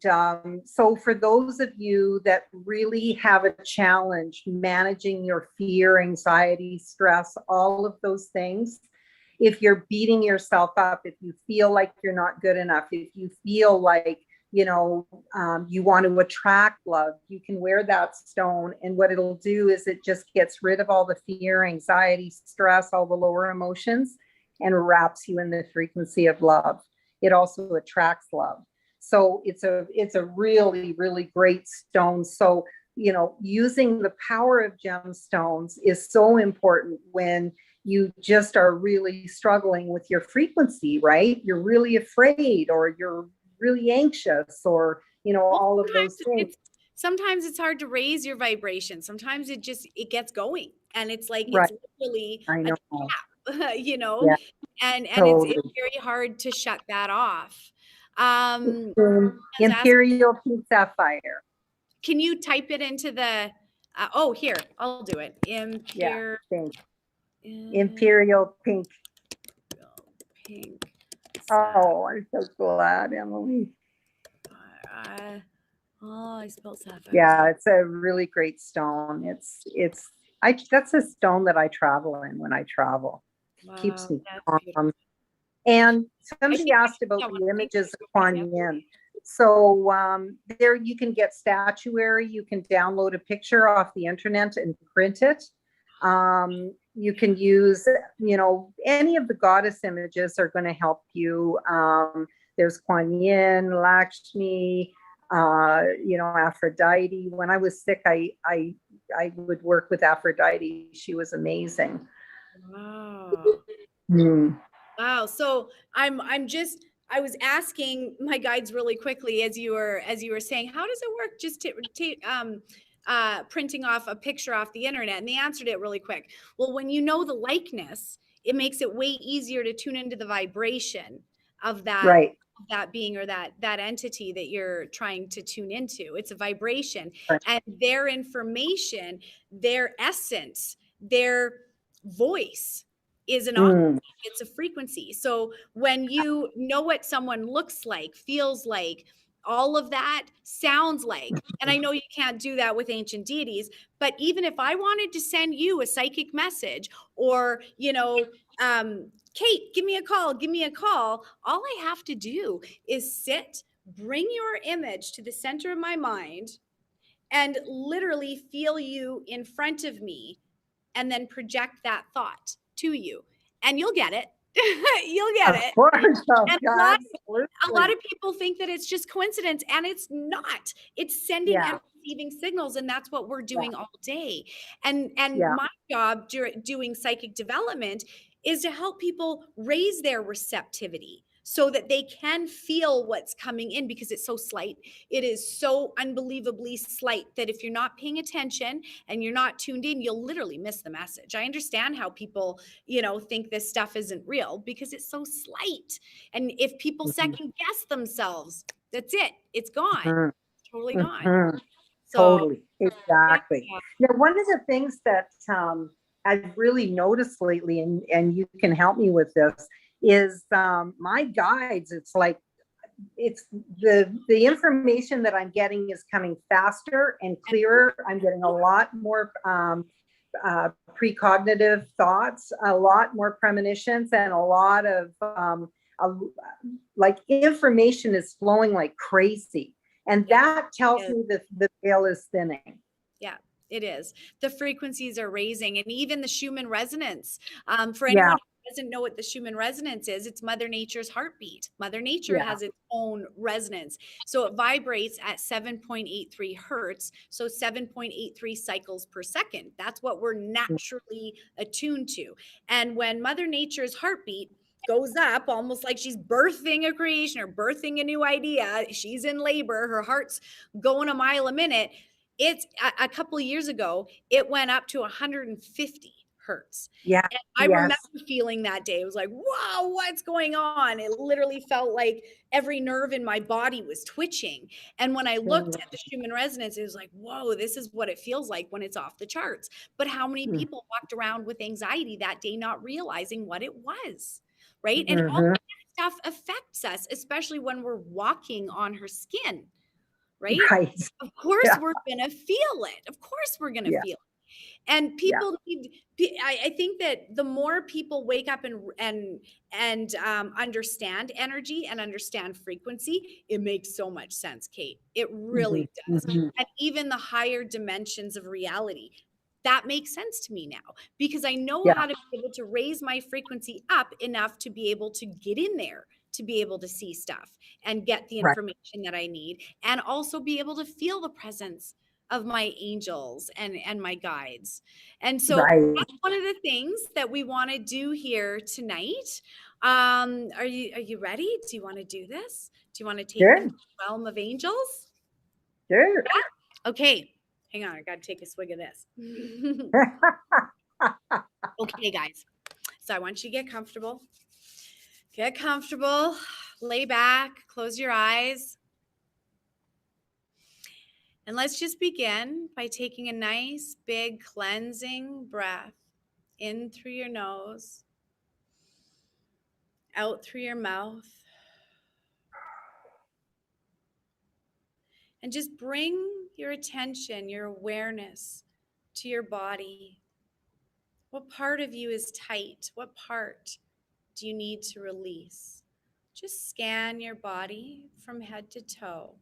so for those of you that really have a challenge managing your fear, anxiety, stress, all of those things, if you're beating yourself up, if you feel like you're not good enough, if you feel like, you want to attract love, you can wear that stone. And what it'll do is it just gets rid of all the fear, anxiety, stress, all the lower emotions, and wraps you in the frequency of love. It also attracts love. So it's a really, really great stone. So, you know, using the power of gemstones is so important when you just are really struggling with your frequency, right? You're really afraid, or you're really anxious, or, you know, Well, all of those things. sometimes it's hard to raise your vibration. Sometimes it gets going, and it's like Right. it's literally I a know. tap, you know, Yeah, and it's totally. very hard to shut that off. Um, has asked, Imperial pink sapphire. can you type it into the? Oh, here, I'll do it. Yeah, pink. Imperial Imperial pink. pink. Oh, I'm so glad, Emily. Sapphire. Oh, I spelled sapphire Yeah, wrong. it's a really great stone. I that's a stone that I travel in when I travel. Keeps Wow, me that's beautiful. calm. And I somebody think asked about that one. the images of Kuan Yin. So there you can get statuary. You can download a picture off the internet and print it. You can use, you know, any of the goddess images are going to help you. There's Kuan Yin, Lakshmi, you know, Aphrodite. When I was sick, I would work with Aphrodite. She was amazing. Wow. Mm. Wow. So I was asking my guides really quickly as you were saying, how does it work just printing off a picture off the internet? And they answered it really quick. Well, when you know the likeness, it makes it way easier to tune into the vibration of Right. that being, or that entity that you're trying to tune into. It's a vibration, Right. and their information, their essence, their voice is an octave. Mm. It's a frequency. So when you know what someone looks like, feels like, all of that sounds like, and I know you can't do that with ancient deities, but even if I wanted to send you a psychic message, or, you know, Kate, give me a call, all I have to do is sit, bring your image to the center of my mind, and literally feel you in front of me, and then project that thought to you, and you'll get it. You'll get Of it. course, And a lot absolutely. of people think that it's just coincidence, and it's not. It's sending Yeah, and receiving signals, and that's what we're yeah, doing all day. And yeah. my job doing psychic development is to help people raise their receptivity so that they can feel what's coming in, because it's so slight. It is so unbelievably slight that if you're not paying attention and you're not tuned in, you'll literally miss the message. I understand how people, you know, think this stuff isn't real because it's so slight. And if people Mhm, second guess themselves, that's it. It's gone. mhm, Totally gone. mhm. So Totally, yeah. exactly. Now, one of the things that I've really noticed lately, and you can help me with this, is my guides. It's like it's the information that I'm getting is coming faster and clearer. I'm getting a lot more precognitive thoughts, a lot more premonitions, and a lot of a, like information is flowing like crazy. And Yeah. that tells It is. me that the veil is thinning. Yeah, it is. The frequencies are raising, and even the Schumann resonance. For Yeah, anyone who doesn't know what the Schumann resonance is, it's Mother Nature's heartbeat. Mother Nature yeah. has its own resonance. So it vibrates at 7.83 hertz. So 7.83 cycles per second. That's what we're naturally attuned to. And when Mother Nature's heartbeat goes up, almost like she's birthing a creation or birthing a new idea, she's in labor, her heart's going a mile a minute. It's a couple of years ago, it went up to 150 hertz. Yeah, And I remember yes. feeling that day. It was like, wow, what's going on? It literally felt like every nerve in my body was twitching. And when I looked at the Schumann resonance, it was like, whoa, this is what it feels like when it's off the charts. But how many people walked around with anxiety that day, not realizing what it was? Right. And all Mm-hmm. that stuff affects us, especially when we're walking on her skin. Right. Right. Of course, Yeah, we're going to feel it. Of course, we're going to yeah, feel it. And yeah. people need, I think that the more people wake up and understand energy and understand frequency, it makes so much sense, Kate. It Mm-hmm. really does. Mm-hmm. And even the higher dimensions of reality, that makes sense to me now, because I know Yeah. how to be able to raise my frequency up enough to be able to get in there to be able to see stuff and get the Right. information that I need, and also be able to feel the presence of my angels and my guides. And so Right. that's one of the things that we want to do here tonight. Are you ready? Do you want to do this? Do you want to take the Sure. realm of angels? Sure. Okay, hang on. I got to take a swig of this. Okay, guys. So I want you to get comfortable. Get comfortable. Lay back. Close your eyes. And let's just begin by taking a nice, big, cleansing breath in through your nose, out through your mouth. And just bring your attention, your awareness to your body. What part of you is tight? What part do you need to release? Just scan your body from head to toe,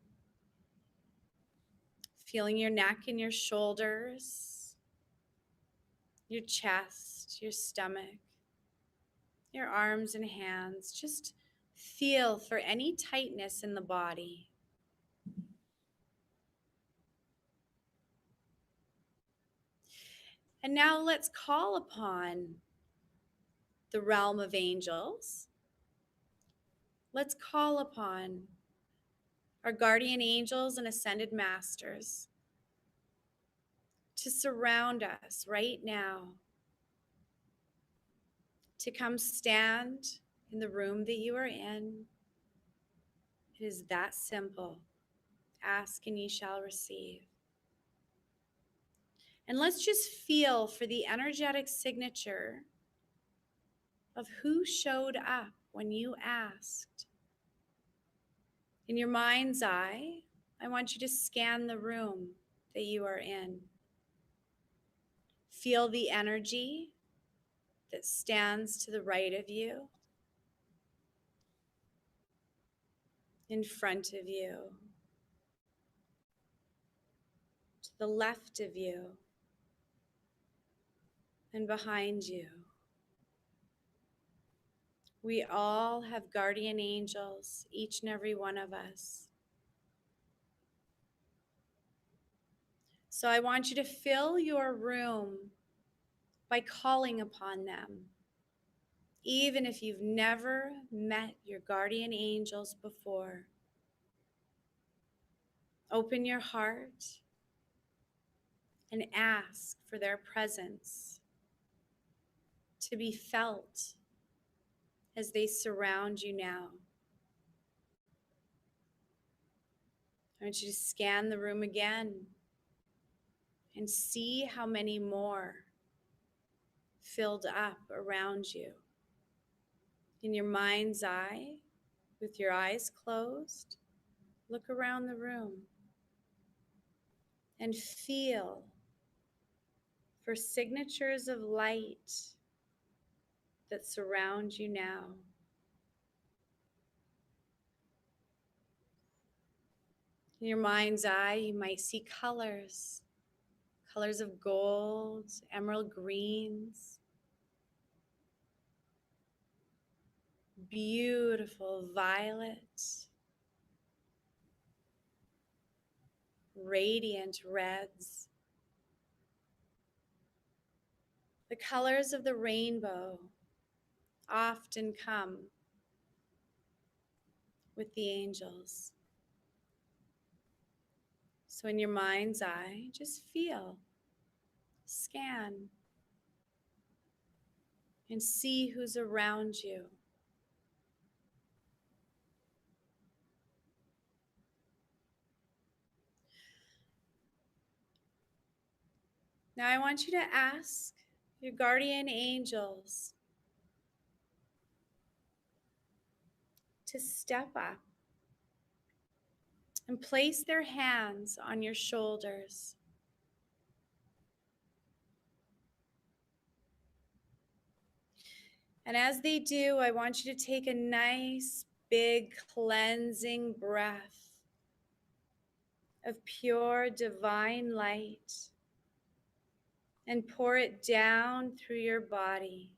feeling your neck and your shoulders, your chest, your stomach, your arms and hands. Just feel for any tightness in the body. And now let's call upon the realm of angels. Let's call upon our guardian angels and ascended masters to surround us right now, to come stand in the room that you are in. It is that simple. Ask and ye shall receive. And let's just feel for the energetic signature of who showed up when you asked. In your mind's eye, I want you to scan the room that you are in. Feel the energy that stands to the right of you, in front of you, to the left of you, and behind you. We all have guardian angels, each and every one of us. So I want you to fill your room by calling upon them. Even if you've never met your guardian angels before, open your heart and ask for their presence to be felt as they surround you now. I want you to scan the room again and see how many more filled up around you. In your mind's eye, with your eyes closed, look around the room and feel for signatures of light that surround you now. In your mind's eye, you might see colors of gold, emerald greens, beautiful violet, radiant reds. The colors of the rainbow often come with the angels. So in your mind's eye, just feel, scan, and see who's around you. Now I want you to ask your guardian angels to step up and place their hands on your shoulders. And as they do, I want you to take a nice, big, cleansing breath of pure divine light and pour it down through your body,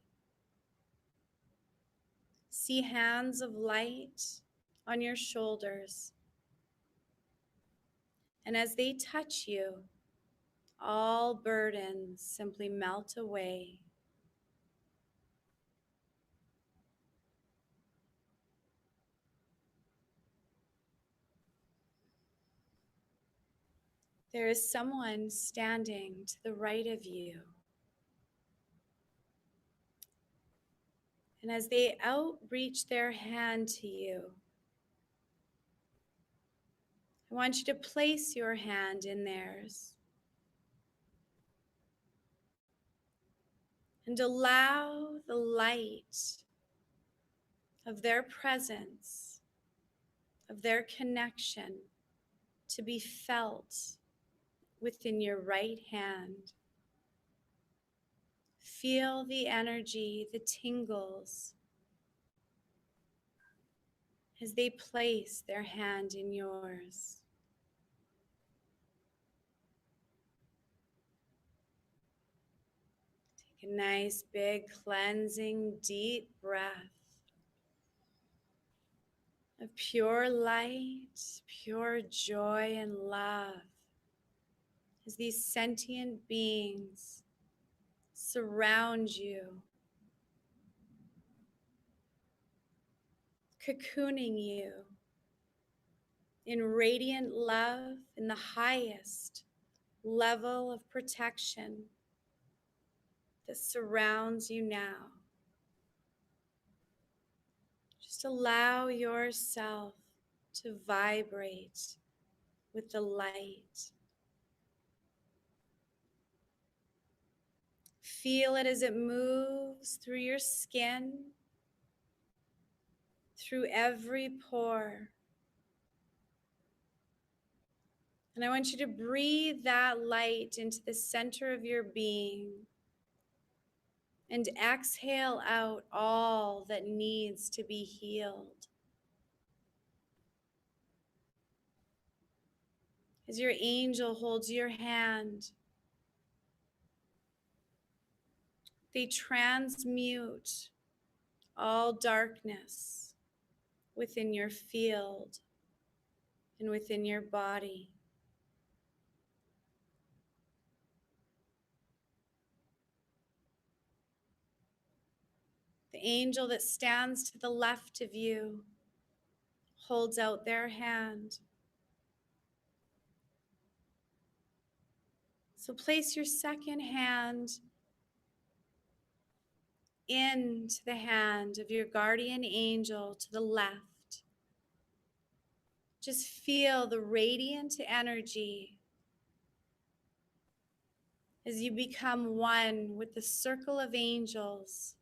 See hands of light on your shoulders. And as they touch you, all burdens simply melt away. There is someone standing to the right of you. And as they outreach their hand to you, I want you to place your hand in theirs and allow the light of their presence, of their connection, to be felt within your right hand. Feel the energy, the tingles, as they place their hand in yours. Take a nice, big, cleansing, deep breath of pure light, pure joy and love as these sentient beings surround you, cocooning you in radiant love, in the highest level of protection that surrounds you now. Just allow yourself to vibrate with the light. Feel it as it moves through your skin, through every pore. And I want you to breathe that light into the center of your being and exhale out all that needs to be healed. As your angel holds your hand, they transmute all darkness within your field and within your body. The angel that stands to the left of you holds out their hand. So place your second hand into the hand of your guardian angel to the left. Just feel the radiant energy as you become one with the circle of angels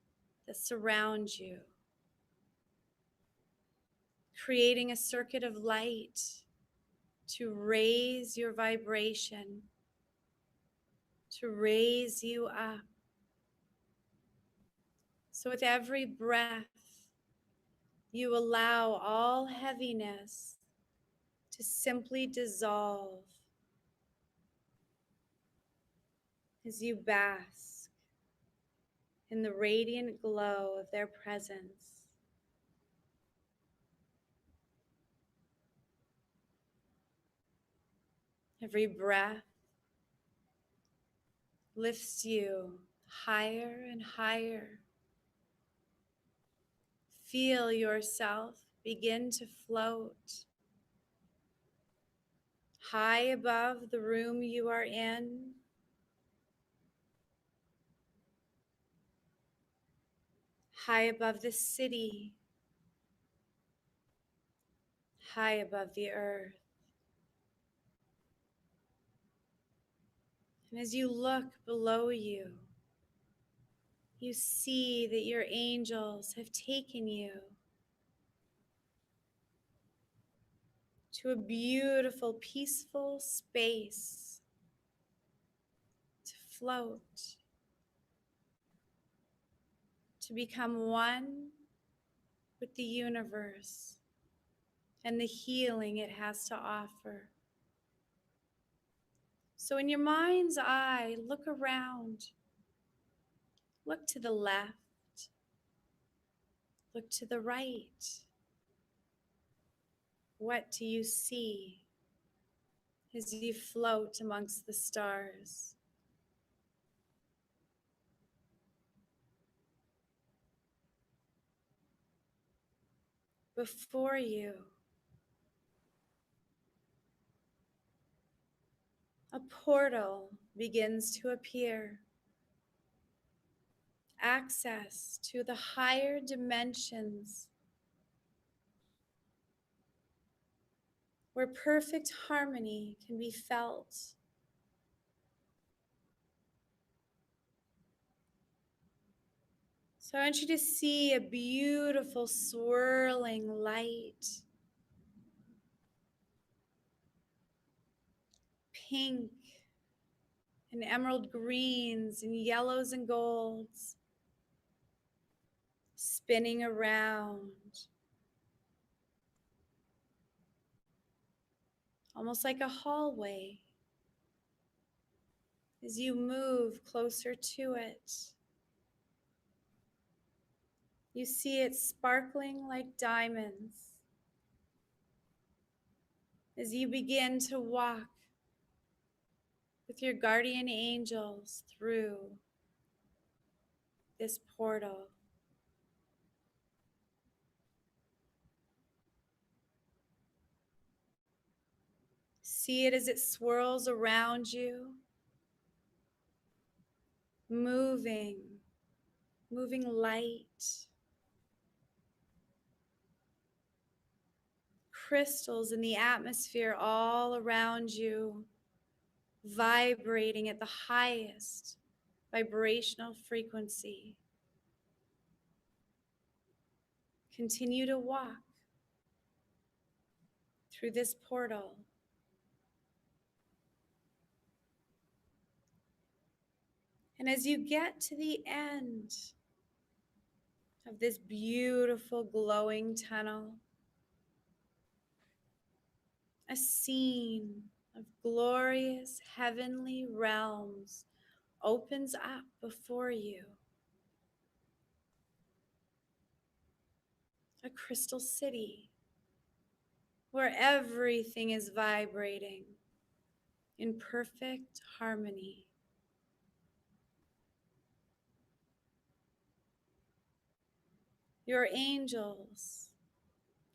that surround you, creating a circuit of light to raise your vibration, to raise you up. So with every breath, you allow all heaviness to simply dissolve as you bask in the radiant glow of their presence. Every breath lifts you higher and higher. Feel yourself begin to float high above the room you are in, high above the city, high above the earth. And as you look below you, you see that your angels have taken you to a beautiful, peaceful space to float, to become one with the universe and the healing it has to offer. So in your mind's eye, look around. Look to the left. Look to the right. What do you see as you float amongst the stars? Before you, a portal begins to appear. Access to the higher dimensions where perfect harmony can be felt. So I want you to see a beautiful swirling light, pink and emerald greens and yellows and golds, spinning around, almost like a hallway. As you move closer to it, you see it sparkling like diamonds. As you begin to walk with your guardian angels through this portal. See it as it swirls around you, moving light. Crystals in the atmosphere all around you, vibrating at the highest vibrational frequency. Continue to walk through this portal. And as you get to the end of this beautiful glowing tunnel, a scene of glorious heavenly realms opens up before you. A crystal city where everything is vibrating in perfect harmony. Your angels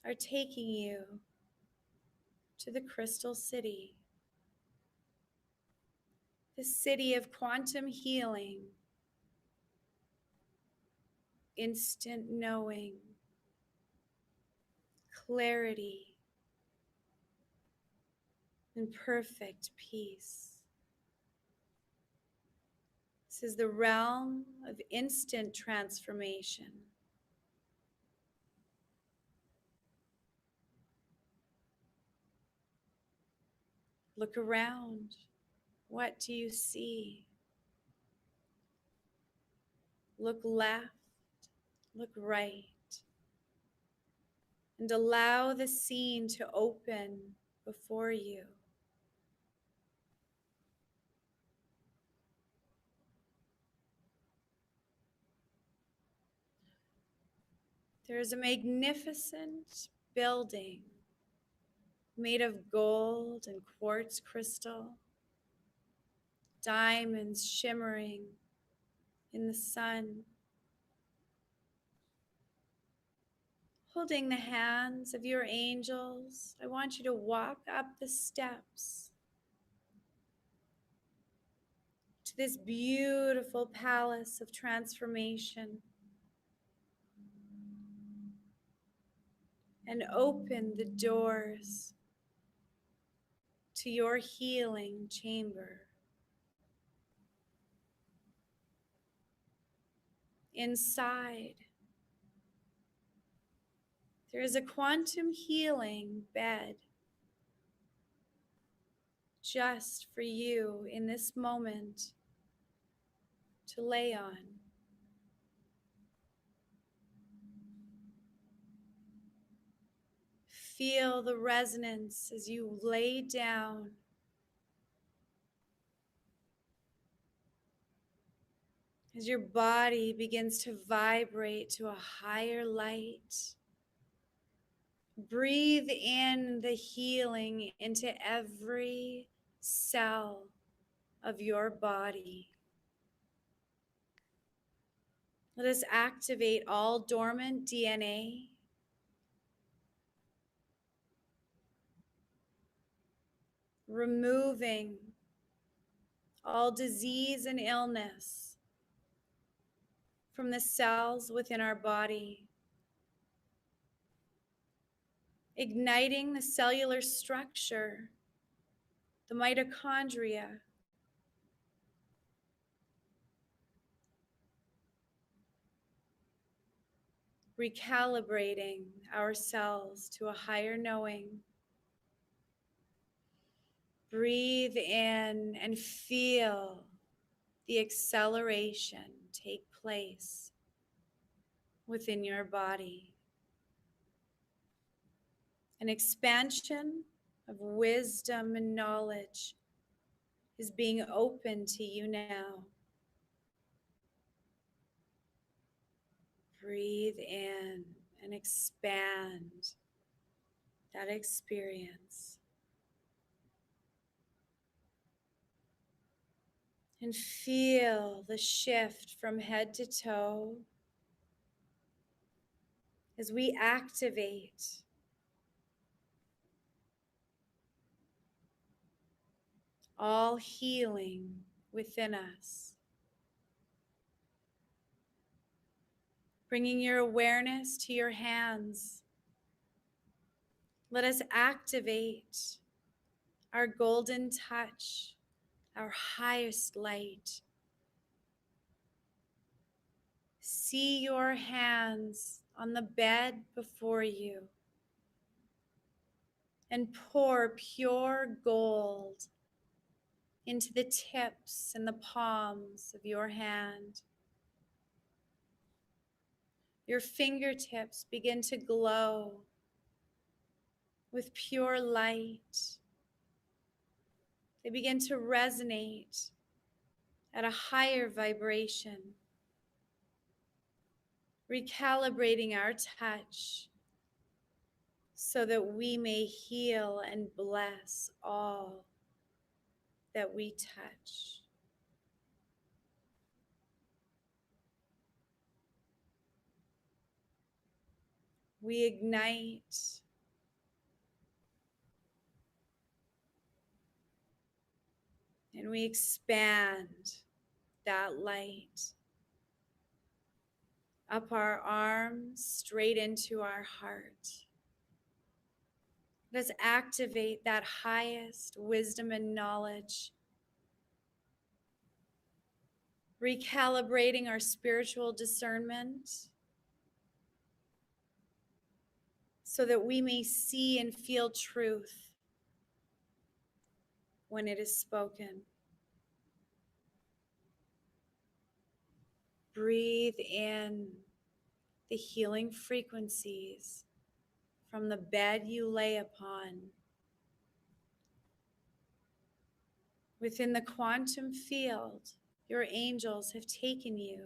are taking you to the crystal city, the city of quantum healing, instant knowing, clarity, and perfect peace. This is the realm of instant transformation. Look around. What do you see? Look left, look right, and allow the scene to open before you. There is a magnificent building made of gold and quartz crystal, diamonds shimmering in the sun. Holding the hands of your angels, I want you to walk up the steps to this beautiful palace of transformation and open the doors to your healing chamber. Inside, there is a quantum healing bed just for you in this moment to lay on. Feel the resonance as you lay down. As your body begins to vibrate to a higher light, breathe in the healing into every cell of your body. Let us activate all dormant DNA, removing all disease and illness from the cells within our body, igniting the cellular structure, the mitochondria, recalibrating our cells to a higher knowing. Breathe in and feel the acceleration take place within your body. An expansion of wisdom and knowledge is being opened to you now. Breathe in and expand that experience. And feel the shift from head to toe as we activate all healing within us. Bringing your awareness to your hands, let us activate our golden touch, our highest light. See your hands on the bed before you and pour pure gold into the tips and the palms of your hand. Your fingertips begin to glow with pure light. They begin to resonate at a higher vibration, recalibrating our touch so that we may heal and bless all that we touch. We ignite and we expand that light up our arms, straight into our heart. Let's activate that highest wisdom and knowledge, recalibrating our spiritual discernment so that we may see and feel truth when it is spoken. Breathe in the healing frequencies from the bed you lay upon. Within the quantum field, your angels have taken you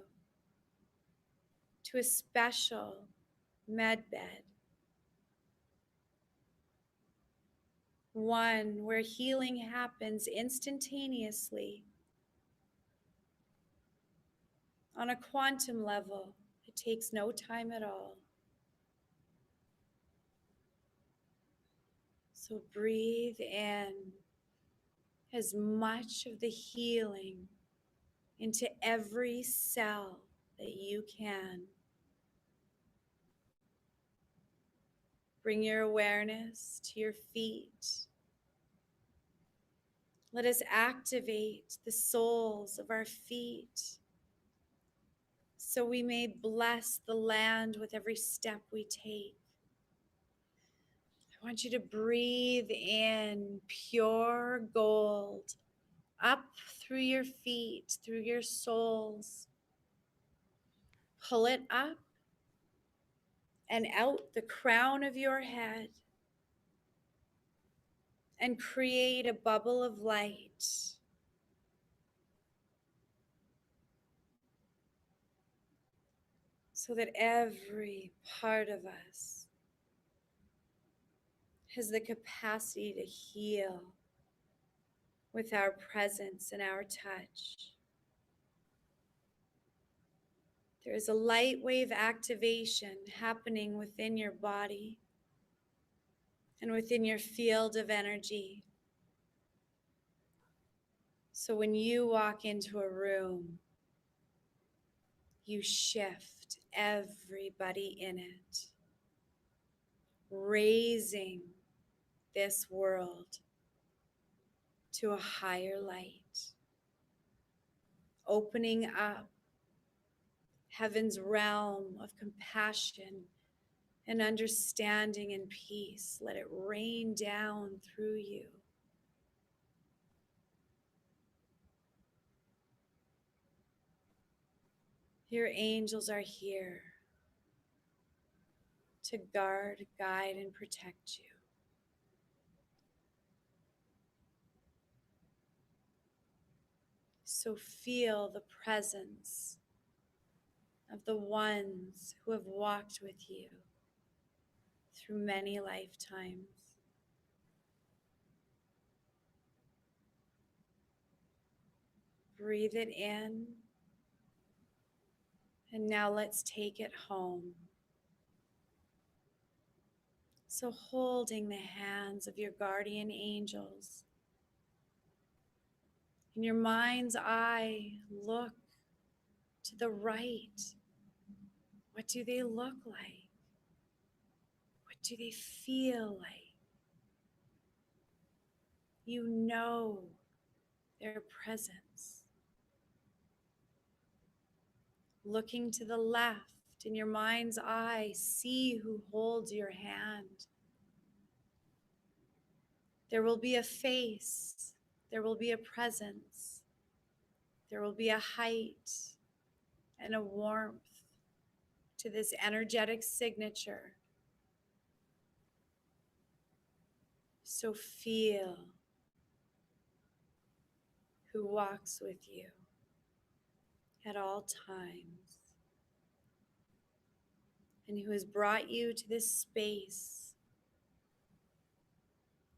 to a special med bed, one where healing happens instantaneously on a quantum level. It takes no time at all. So breathe in as much of the healing into every cell that you can. Bring your awareness to your feet. Let us activate the soles of our feet so we may bless the land with every step we take. I want you to breathe in pure gold up through your feet, through your soles. Pull it up and out the crown of your head and create a bubble of light. so that every part of us has the capacity to heal with our presence and our touch. There is a light wave activation happening within your body and within your field of energy. So when you walk into a room, you shift everybody in it, raising this world to a higher light, opening up heaven's realm of compassion and understanding and peace. Let it rain down through you. Your angels are here to guard, guide, and protect you. So feel the presence of the ones who have walked with you through many lifetimes. Breathe it in, and now let's take it home. So holding the hands of your guardian angels, in your mind's eye, look to the right. What do they look like? What do they feel like? You know their presence. Looking to the left, in your mind's eye, see who holds your hand. There will be a face, there will be a presence, there will be a height and a warmth to this energetic signature. So feel who walks with you at all times and who has brought you to this space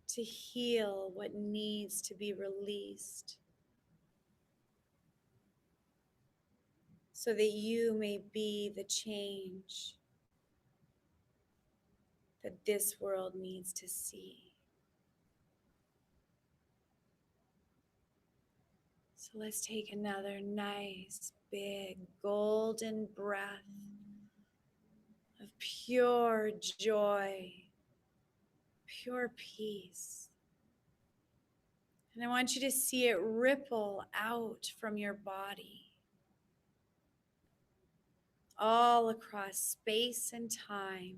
to heal what needs to be released so that you may be the change that this world needs to see. So let's take another nice, big, golden breath of pure joy, pure peace. And I want you to see it ripple out from your body, all across space and time.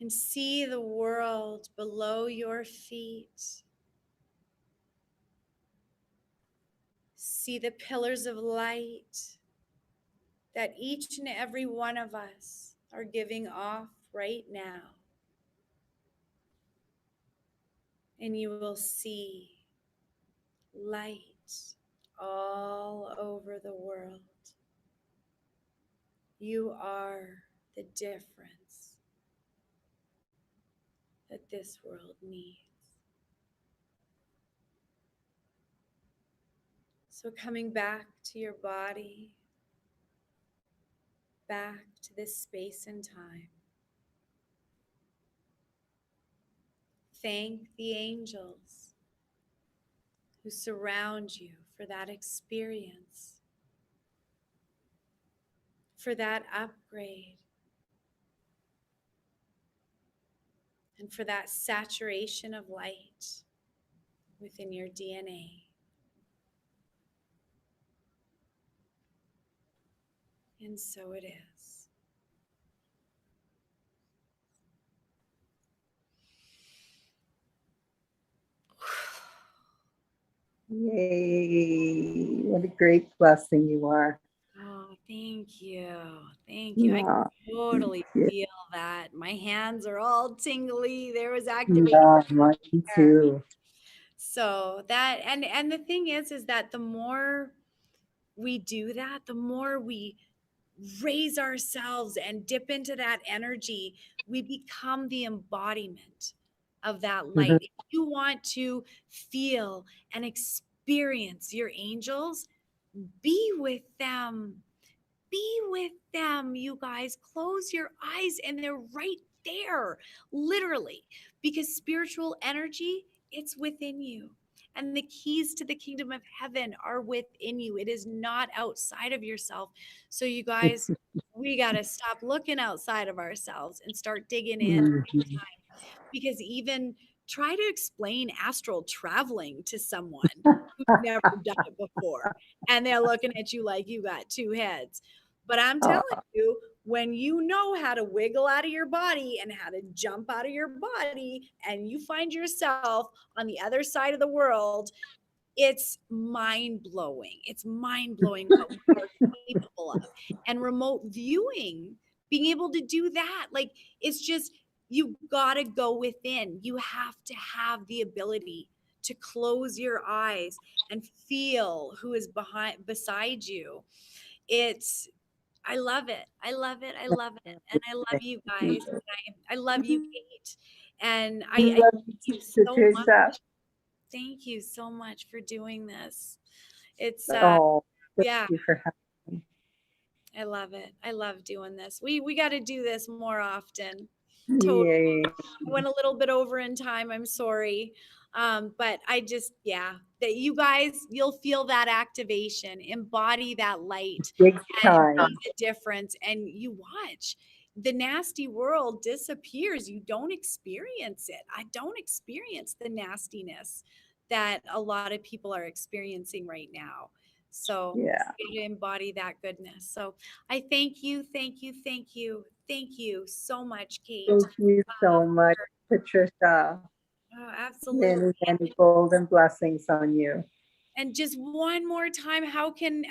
And see the world below your feet. See the pillars of light that each and every one of us are giving off right now. And you will see light all over the world. You are the difference that this world needs. So coming back to your body, back to this space and time. Thank the angels who surround you for that experience, for that upgrade, and for that saturation of light within your DNA. And so it is. Yay. What a great blessing you are. Oh, thank you. Thank you. I Yeah, totally thank you. feel that. My hands are all tingly. There was activation Yeah, mine there. too. So that, and the thing is that the more we do that, the more we raise ourselves and dip into that energy, we become the embodiment of that Mhm. light. If you want to feel and experience your angels, be with them. Be with them, you guys. Close your eyes and they're right there, literally, because spiritual energy, it's within you. And the keys to the kingdom of heaven are within you. It is not outside of yourself. So, you guys, we got to stop looking outside of ourselves and start digging in, Mhm. because even try to explain astral traveling to someone who's never done it before, and they're looking at you like you got two heads. But I'm telling Uh, you, when you know how to wiggle out of your body and how to jump out of your body, and you find yourself on the other side of the world, it's mind blowing. It's mind blowing what we are capable of. And remote viewing, being able to do that, like, it's just, you got to go within. You have to have the ability to close your eyes and feel who is beside you. It's, I love it. I love it. I love it. And I love you guys. And I love you, Kate. And I Love thank you, you so much. Patricia. Thank you so much for doing this. It's Oh, thank yeah, you for having I love it. I love doing this. We got to do this more often. me. Totally. Yay. I went a little bit over in time. I'm sorry. But I just, yeah, that you guys, you'll feel that activation, embody that light, Big and time. be the difference. And you watch, the nasty world disappears. You don't experience it. I don't experience the nastiness that a lot of people are experiencing right now. So Yeah. you embody that goodness. So I thank you, thank you, thank you, thank you so much, Kate. Thank you so much, Patricia. Oh, absolutely. Many, many golden blessings on you. And just one more time, how can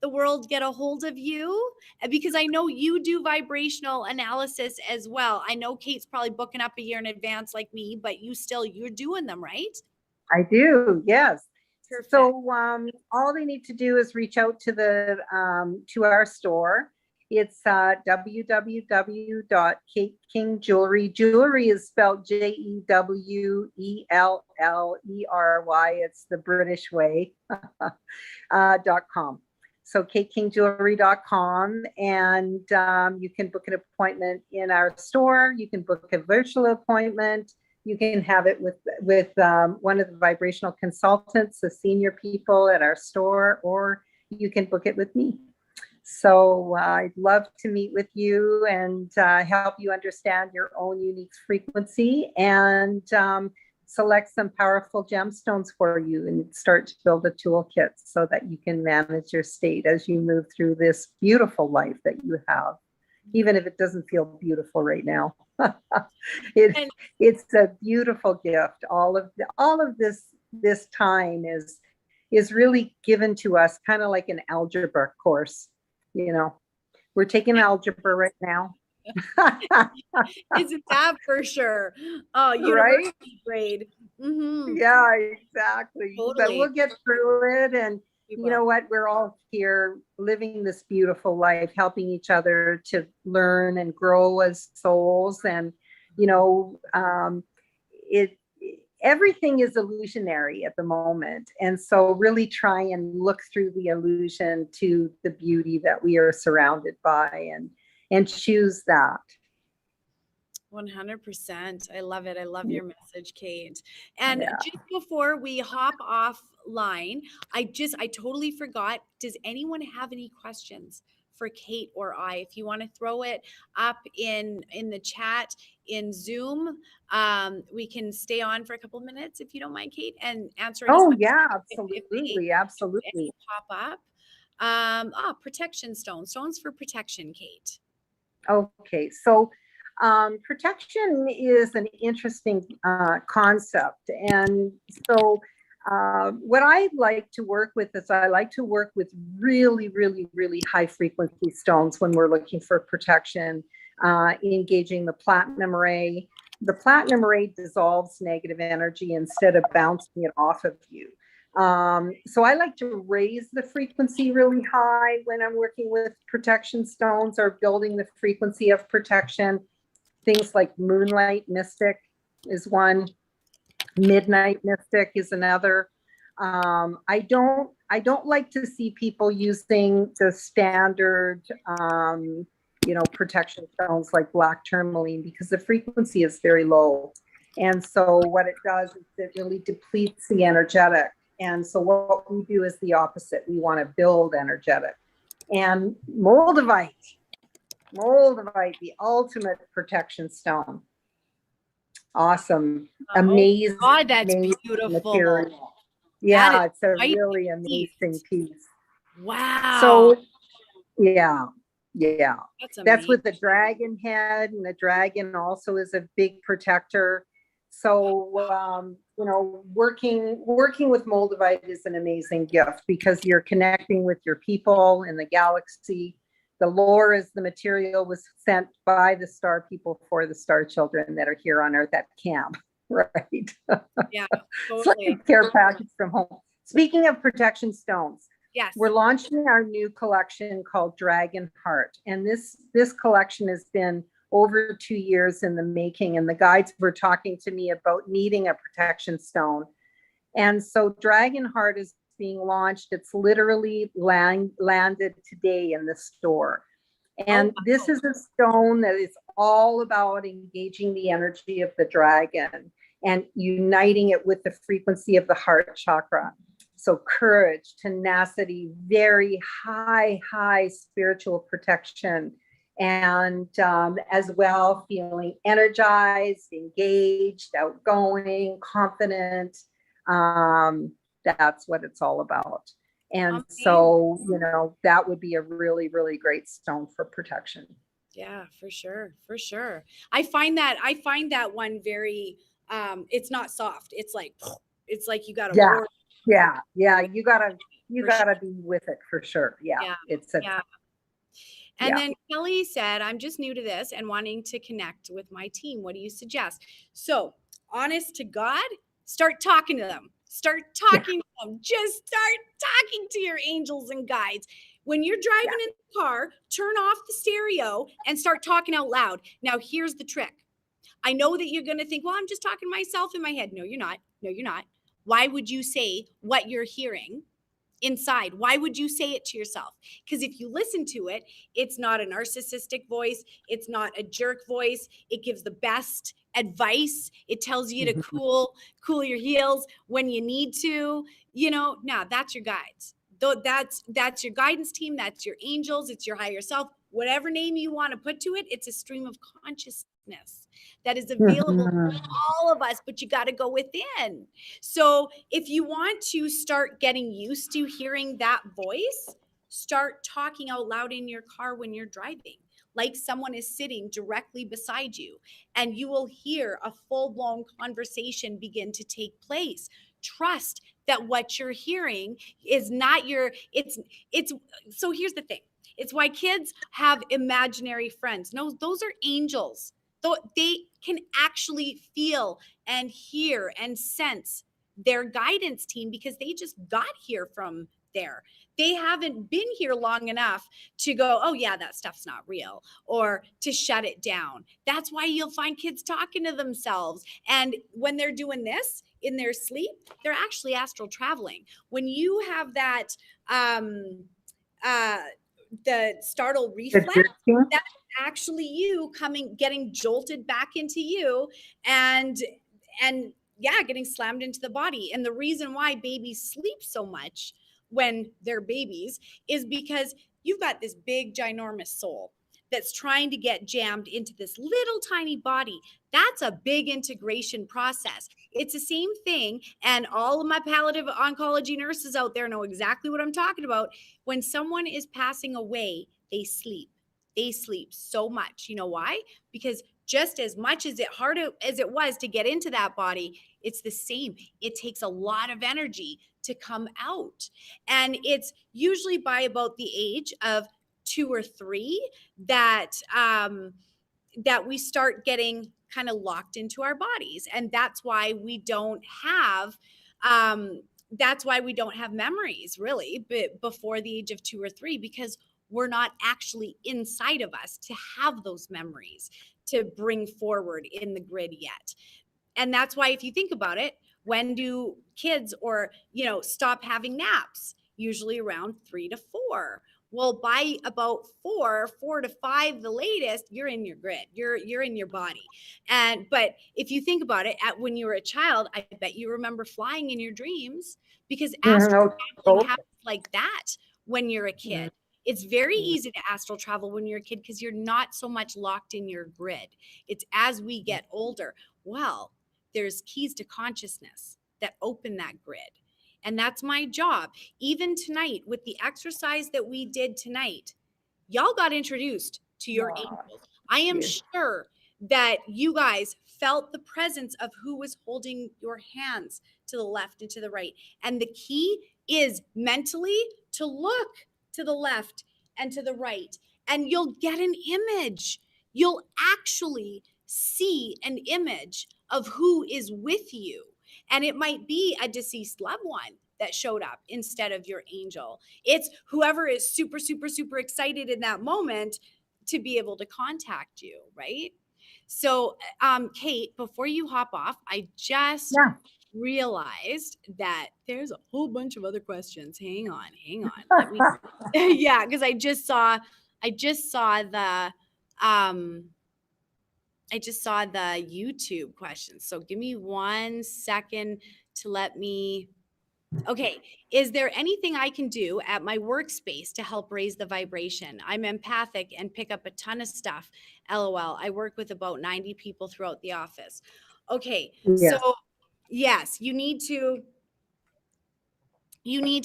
the world get a hold of you? Because I know you do vibrational analysis as well. I know Kate's probably booking up a year in advance like me, but you're doing them, right? I do, yes. Perfect. So all they need to do is reach out to the to our store. It's www.katekingJewelry. Jewelry is spelled JEWELLERY. It's the British way. .com. So katekingJewelry.com, and you can book an appointment in our store. You can book a virtual appointment. You can have it with one of the vibrational consultants, the senior people at our store, or you can book it with me. So I'd love to meet with you and help you understand your own unique frequency, and select some powerful gemstones for you and start to build a toolkit so that you can manage your state as you move through this beautiful life that you have, even if it doesn't feel beautiful right now. it, And it's a beautiful gift. All of this time is really given to us, kind of like an algebra course. You know, we're taking algebra right now. isn't that for sure? Oh, Right? university grade. Mm-hmm. Yeah, exactly. But Totally. we'll get through it. And We you know will. what? We're all here living this beautiful life, helping each other to learn and grow as souls. And, you know, it, everything is illusionary at the moment. And so really try and look through the illusion to the beauty that we are surrounded by, and choose that. 100%. I love it. I love your message, Kate. And Yeah. just before we hop offline, I totally forgot. Does anyone have any questions for Kate or I? If you want to throw it up in the chat in Zoom, we can stay on for a couple of minutes if you don't mind, Kate, and answer any Oh, questions yeah, if absolutely. any Absolutely. pop up. Protection stones for protection, Kate. Okay, so protection is an interesting concept. And so, what I like to work with is I like to work with really, really, really high frequency stones when we're looking for protection, engaging the platinum ray. the platinum ray dissolves negative energy instead of bouncing it off of you. So I like to raise the frequency really high when I'm working with protection stones or building the frequency of protection. Things like moonlight mystic is one, midnight mystic is another. I don't like to see people using the standard protection stones like black tourmaline, because the frequency is very low. And so what it does is it really depletes the energetic. And so what we do is the opposite. We want to build energetic. And moldavite, the ultimate protection stone. Awesome. Amazing. Oh, God, that's amazing beautiful. material. Yeah, it's a really amazing piece. Wow. So, yeah. That's with the dragon head, and the dragon also is a big protector. So, working with moldavite is an amazing gift because you're connecting with your people in the galaxy. The lore is the material was sent by the star people for the star children that are here on Earth at camp, right? Yeah, totally. It's like a care package from home. Speaking of protection stones, yes, we're launching our new collection called Dragon Heart. And this collection has been over 2 years in the making. And the guides were talking to me about needing a protection stone. And so Dragon Heart is being launched. It's literally landed today in the store. And this is a stone that is all about engaging the energy of the dragon and uniting it with the frequency of the heart chakra. So courage, tenacity, very high spiritual protection, and as well feeling energized, engaged, outgoing, confident. That's what it's all about. And so, that would be a really, really great stone for protection. Yeah, for sure. I find that one very, it's not soft. It's like you got to work. Yeah. You gotta be with it for sure. Yeah. It's a And then Kelly said, I'm just new to this and wanting to connect with my team. What do you suggest? So, honest to God, start talking to them. Start talking to them. Just start talking to your angels and guides. When you're driving in the car, turn off the stereo and start talking out loud. Now, here's the trick. I know that you're going to think, well, I'm just talking to myself in my head. No, you're not. No, you're not. Why would you say what you're hearing inside? Why would you say it to yourself? Because if you listen to it, it's not a narcissistic voice. It's not a jerk voice. It gives the best advice. It tells you to cool your heels when you need to. Now that's your guides. That's your guidance team. That's your angels. It's your higher self. Whatever name you want to put to it, it's a stream of consciousness that is available to all of us, but you got to go within. So if you want to start getting used to hearing that voice, start talking out loud in your car when you're driving, like someone is sitting directly beside you, and you will hear a full-blown conversation begin to take place. Trust that what you're hearing is not it's so here's the thing. It's why kids have imaginary friends. No, those are angels. They can actually feel and hear and sense their guidance team because they just got here from there. They haven't been here long enough to go, oh yeah, that stuff's not real, or to shut it down. That's why you'll find kids talking to themselves. And when they're doing this in their sleep, they're actually astral traveling. When you have that, the startle reflex, that's actually you getting jolted back into you and getting slammed into the body. And the reason why babies sleep so much when they're babies is because you've got this big ginormous soul that's trying to get jammed into this little tiny body. That's a big integration process. It's the same thing. And all of my palliative oncology nurses out there know exactly what I'm talking about. When someone is passing away, they sleep. They sleep so much. You know why? Because just as much as hard as it was to get into that body, it's the same. It takes a lot of energy to come out. And it's usually by about the age of 2 or 3 that we start getting kind of locked into our bodies. And that's why we don't have memories really before the age of 2 or 3, because we're not actually inside of us to have those memories to bring forward in the grid yet. And that's why, if you think about it, when do kids stop having naps? Usually around 3 to 4. Well, by about 4 to 5 the latest, you're in your grid, you're in your body. But if you think about it, when you were a child, I bet you remember flying in your dreams, because astral traveling happens like that when you're a kid. It's very easy to astral travel when you're a kid because you're not so much locked in your grid. It's as we get older, well, there's keys to consciousness that open that grid. And that's my job. Even tonight, with the exercise that we did tonight, y'all got introduced to your angels. I am sure that you guys felt the presence of who was holding your hands to the left and to the right. And the key is mentally to look to the left and to the right, and you'll get an image. You'll actually see an image of who is with you. And it might be a deceased loved one that showed up instead of your angel. It's whoever is super, super, super excited in that moment to be able to contact you, right? So, Kate, before you hop off, I just realized that there's a whole bunch of other questions. Hang on. Let me yeah, because I just saw the YouTube questions. So give me 1 second to let me. Okay. Is there anything I can do at my workspace to help raise the vibration? I'm empathic and pick up a ton of stuff. LOL. I work with about 90 people throughout the office. Okay. So yes, you need to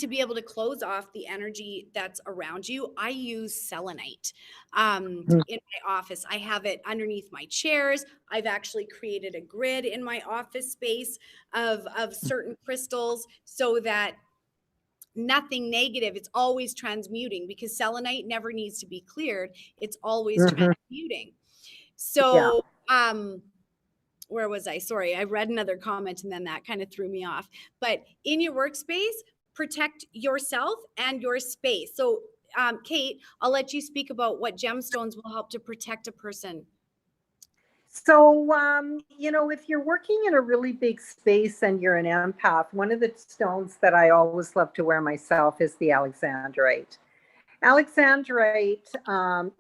be able to close off the energy that's around you. I use selenite in my office. I have it underneath my chairs. I've actually created a grid in my office space of certain crystals so that nothing negative, it's always transmuting, because selenite never needs to be cleared. It's always transmuting. So, where was I? Sorry, I read another comment and then that kind of threw me off. But in your workspace, protect yourself and your space. So, Kate, I'll let you speak about what gemstones will help to protect a person. So, if you're working in a really big space and you're an empath, one of the stones that I always love to wear myself is the alexandrite. Alexandrite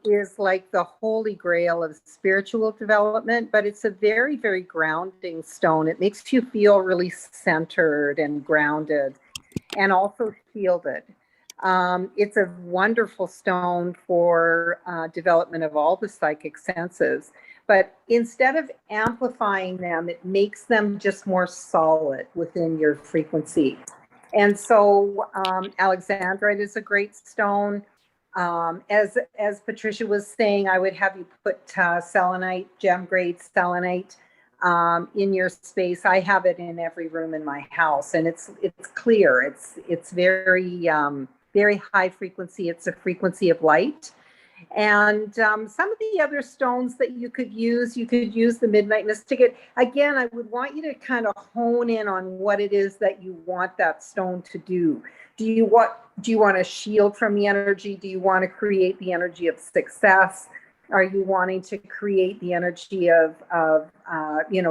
is like the holy grail of spiritual development, but it's a very, very grounding stone. It makes you feel really centered and grounded and also shielded. It's a wonderful stone for development of all the psychic senses. But instead of amplifying them, it makes them just more solid within your frequency. And so alexandrite is a great stone. As Patricia was saying, I would have you put selenite, gem grade selenite in your space. I have it in every room in my house, and it's clear. It's very very high frequency. It's a frequency of light. And some of the other stones that you could use the midnight mystic. Again, I would want you to kind of hone in on what it is that you want that stone to do. Do you want to shield from the energy? Do you want to create the energy of success? Are you wanting to create the energy of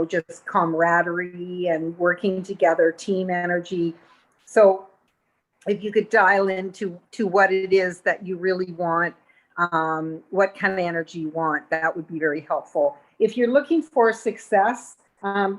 just camaraderie and working together, team energy? So if you could dial into what it is that you really want, what kind of energy you want, that would be very helpful. If you're looking for success,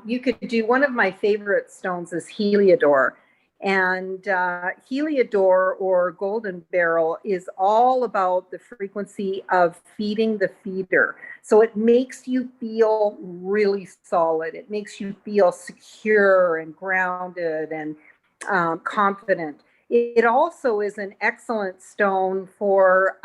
you could do, one of my favorite stones is heliodor. And heliodor, or golden beryl, is all about the frequency of feeding the feeder. So it makes you feel really solid. It makes you feel secure and grounded and confident. It also is an excellent stone for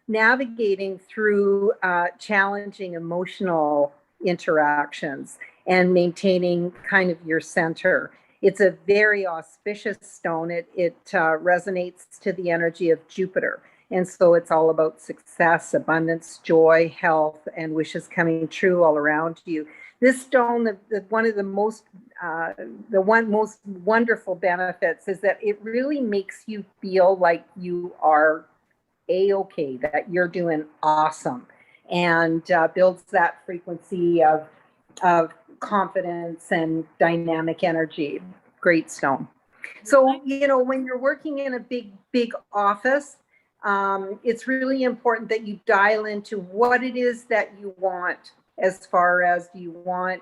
navigating through challenging emotional interactions and maintaining kind of your center. It's a very auspicious stone. It resonates to the energy of Jupiter. And so it's all about success, abundance, joy, health, and wishes coming true all around you. This stone, one of the most wonderful benefits is that it really makes you feel like you are a-okay, that you're doing awesome, and builds that frequency of confidence and dynamic energy. Great stone. So, when you're working in a big office, it's really important that you dial into what it is that you want, as far as, do you want,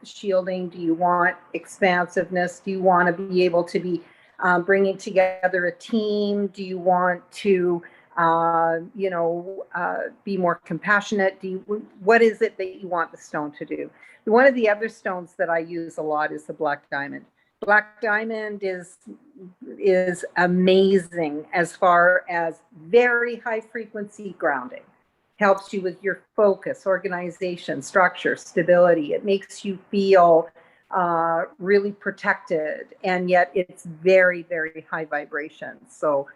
shielding? Do you want expansiveness? Do you want to be able to be bringing together a team? Do you want to, be more compassionate? What is it that you want the stone to do? One of the other stones that I use a lot is the black diamond. Black diamond is amazing as far as very high frequency grounding. Helps you with your focus, organization, structure, stability. It makes you feel really protected, and yet it's very, very high vibration. So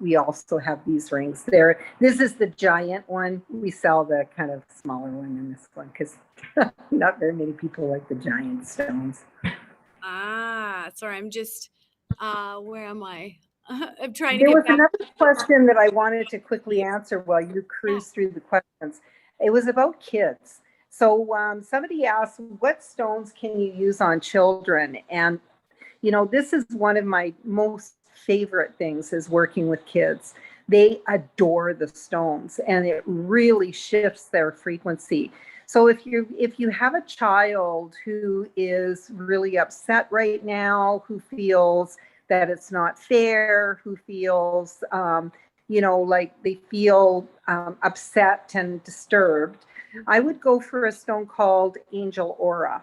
we also have these rings there. This is the giant one. We sell the kind of smaller one in this one because not very many people like the giant stones. Sorry, I'm just, where am I? I'm trying to There get was back. another question that I wanted to quickly answer while you cruise through the questions. It was about kids. So somebody asked, what stones can you use on children? And, this is one of my most favorite things, is working with kids. They adore the stones, and it really shifts their frequency. So if you have a child who is really upset right now, who feels that it's not fair, who feels, like they feel upset and disturbed, I would go for a stone called Angel Aura.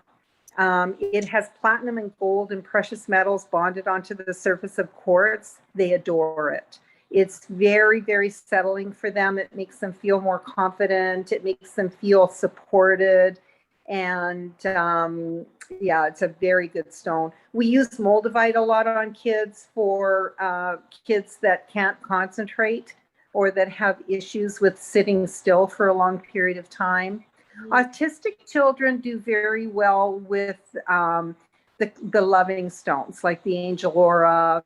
It has platinum and gold and precious metals bonded onto the surface of quartz. They adore it. It's very, very settling for them. It makes them feel more confident. It makes them feel supported. And it's a very good stone. We use moldavite a lot on kids, for kids that can't concentrate or that have issues with sitting still for a long period of time. Autistic children do very well with the loving stones, like the Angel Aura,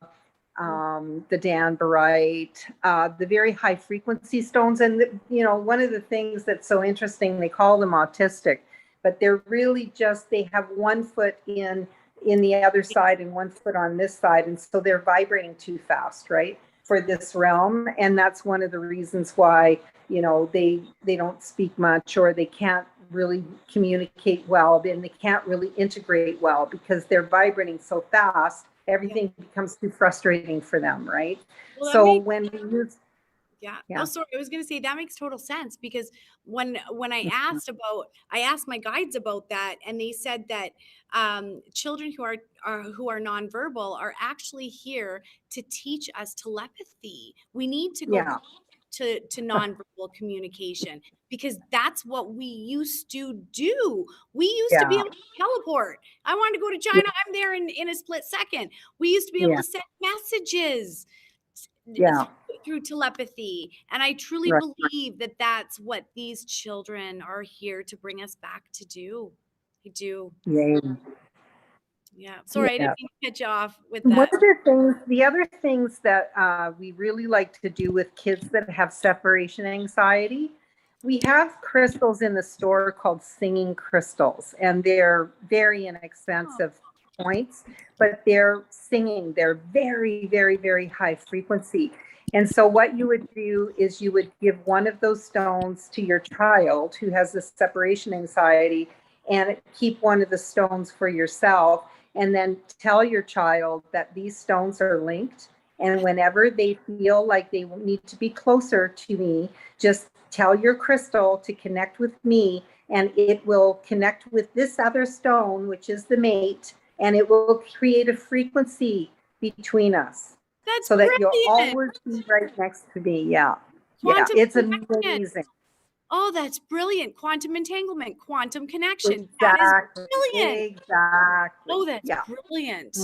the danbarite, the very high frequency stones. And, one of the things that's so interesting, they call them autistic, but they're really just, they have one foot in the other side and one foot on this side. And so they're vibrating too fast, right, for this realm. And that's one of the reasons why, they don't speak much, or they can't really communicate well, and they can't really integrate well, because they're vibrating so fast. Everything becomes too frustrating for them, right? Well, so when we use Oh, sorry. I was going to say that makes total sense, because when I asked my guides about that, and they said that children who are nonverbal are actually here to teach us telepathy. We need to go to nonverbal communication, because that's what we used to do. We used to be able to teleport. I wanted to go to China. I'm there in a split second. We used to be able to send messages through telepathy. And I truly believe that that's what these children are here to bring us back to do. I do. Sorry, I didn't mean to cut you off with that. The other things that we really like to do with kids that have separation anxiety, we have crystals in the store called singing crystals, and they're very inexpensive points, but they're singing. They're very, very, very high frequency. And so what you would do is you would give one of those stones to your child who has this separation anxiety, and keep one of the stones for yourself, and then tell your child that these stones are linked. And whenever they feel like they need to be closer to me, just tell your crystal to connect with me, and it will connect with this other stone, which is the mate, and it will create a frequency between us. That's so brilliant. That you'll always be right next to me. Quantum it's connection. Amazing. Oh, that's brilliant. Quantum entanglement, quantum connection. Exactly. That is brilliant. Exactly. Oh, that's brilliant.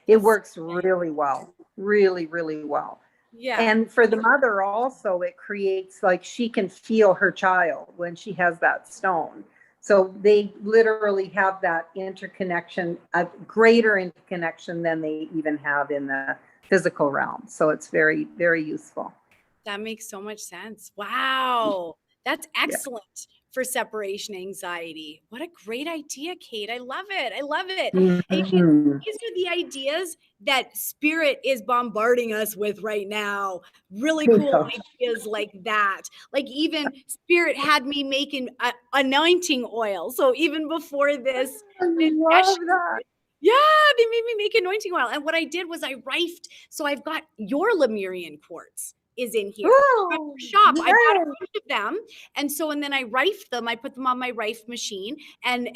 It works really well. Really, really well. Yeah. And for the mother also, it creates like she can feel her child when she has that stone. So they literally have that interconnection, a greater interconnection than they even have in the physical realm. So it's very, very useful. That makes so much sense. Wow. That's Yeah. excellent for separation anxiety. What a great idea, Kate. I love it. I love it. And Mm-hmm. these are the ideas that spirit is bombarding us with right now. Really cool ideas like that. Like even spirit had me making anointing oil. So even before I this love session, that. yeah, they made me make anointing oil. And what I did was I rifed. So I've got your Lemurian quartz is in here. From Oh, your shop, I bought a yes. bunch of them, and then I rifed them. I put them on my rife machine and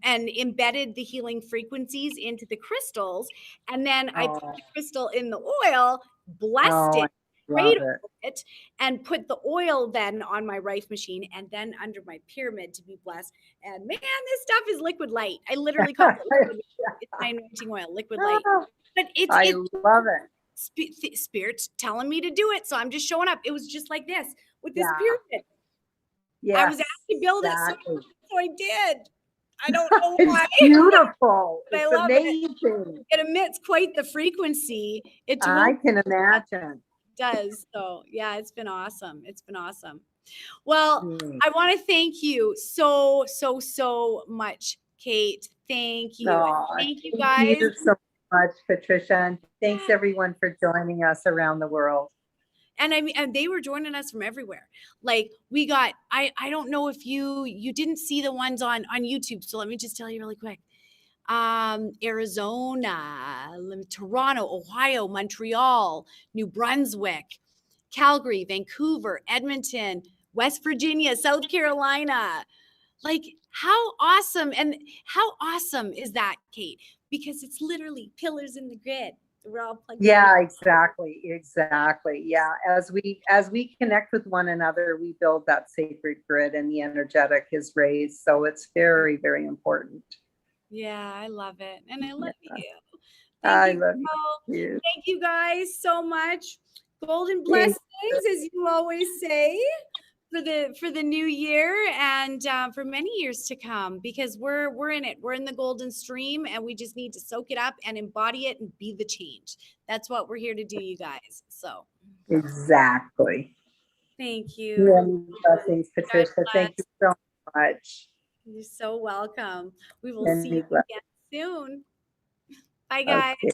embedded the healing frequencies into the crystals, and then I put Oh, the crystal in the oil, blessed oh, I it, love prayed it. over it, and put the oil then on my rife machine, and then under my pyramid to be blessed. And man, this stuff is liquid light. I literally call it liquid. It's my anointing oil, liquid light. But I it's love it. spirit's telling me to do it, so I'm just showing up. It was just like this with this Yeah. pyramid. I was Yes, asked to build it, exactly. so I did. I don't know It's why, beautiful. but I It's love it. amazing. It emits quite the frequency. It I totally can imagine. does. So yeah, it's been awesome. It's been awesome. Well, Mm. I want to thank you so much, Kate. Thank you. Oh, Thank you thank guys. you so much, Patricia. And thanks everyone for joining us around the world. And I mean, and they were joining us from everywhere. Like we got, I don't know if you didn't see the ones on YouTube. So let me just tell you really quick. Arizona, Toronto, Ohio, Montreal, New Brunswick, Calgary, Vancouver, Edmonton, West Virginia, South Carolina. Like how awesome, and how awesome is that, Kate? Because it's literally pillars in the grid. We're all plugged in. Yeah, exactly. Exactly. Yeah. As we connect with one another, we build that sacred grid and the energetic is raised. So it's very, very important. Yeah, I love it. And I love Yeah. you. Thank I you, love girl. you. Thank you guys so much. Golden Thank blessings, as you always say, for the new year and for many years to come, because we're in it. We're in the golden stream, and we just need to soak it up and embody it and be the change. That's what we're here to do, you guys. So Exactly. thank you. Many blessings, God Patricia. Thank you bless. so much. You're so welcome. We will see Many you blessings. again soon. Bye, guys. Okay.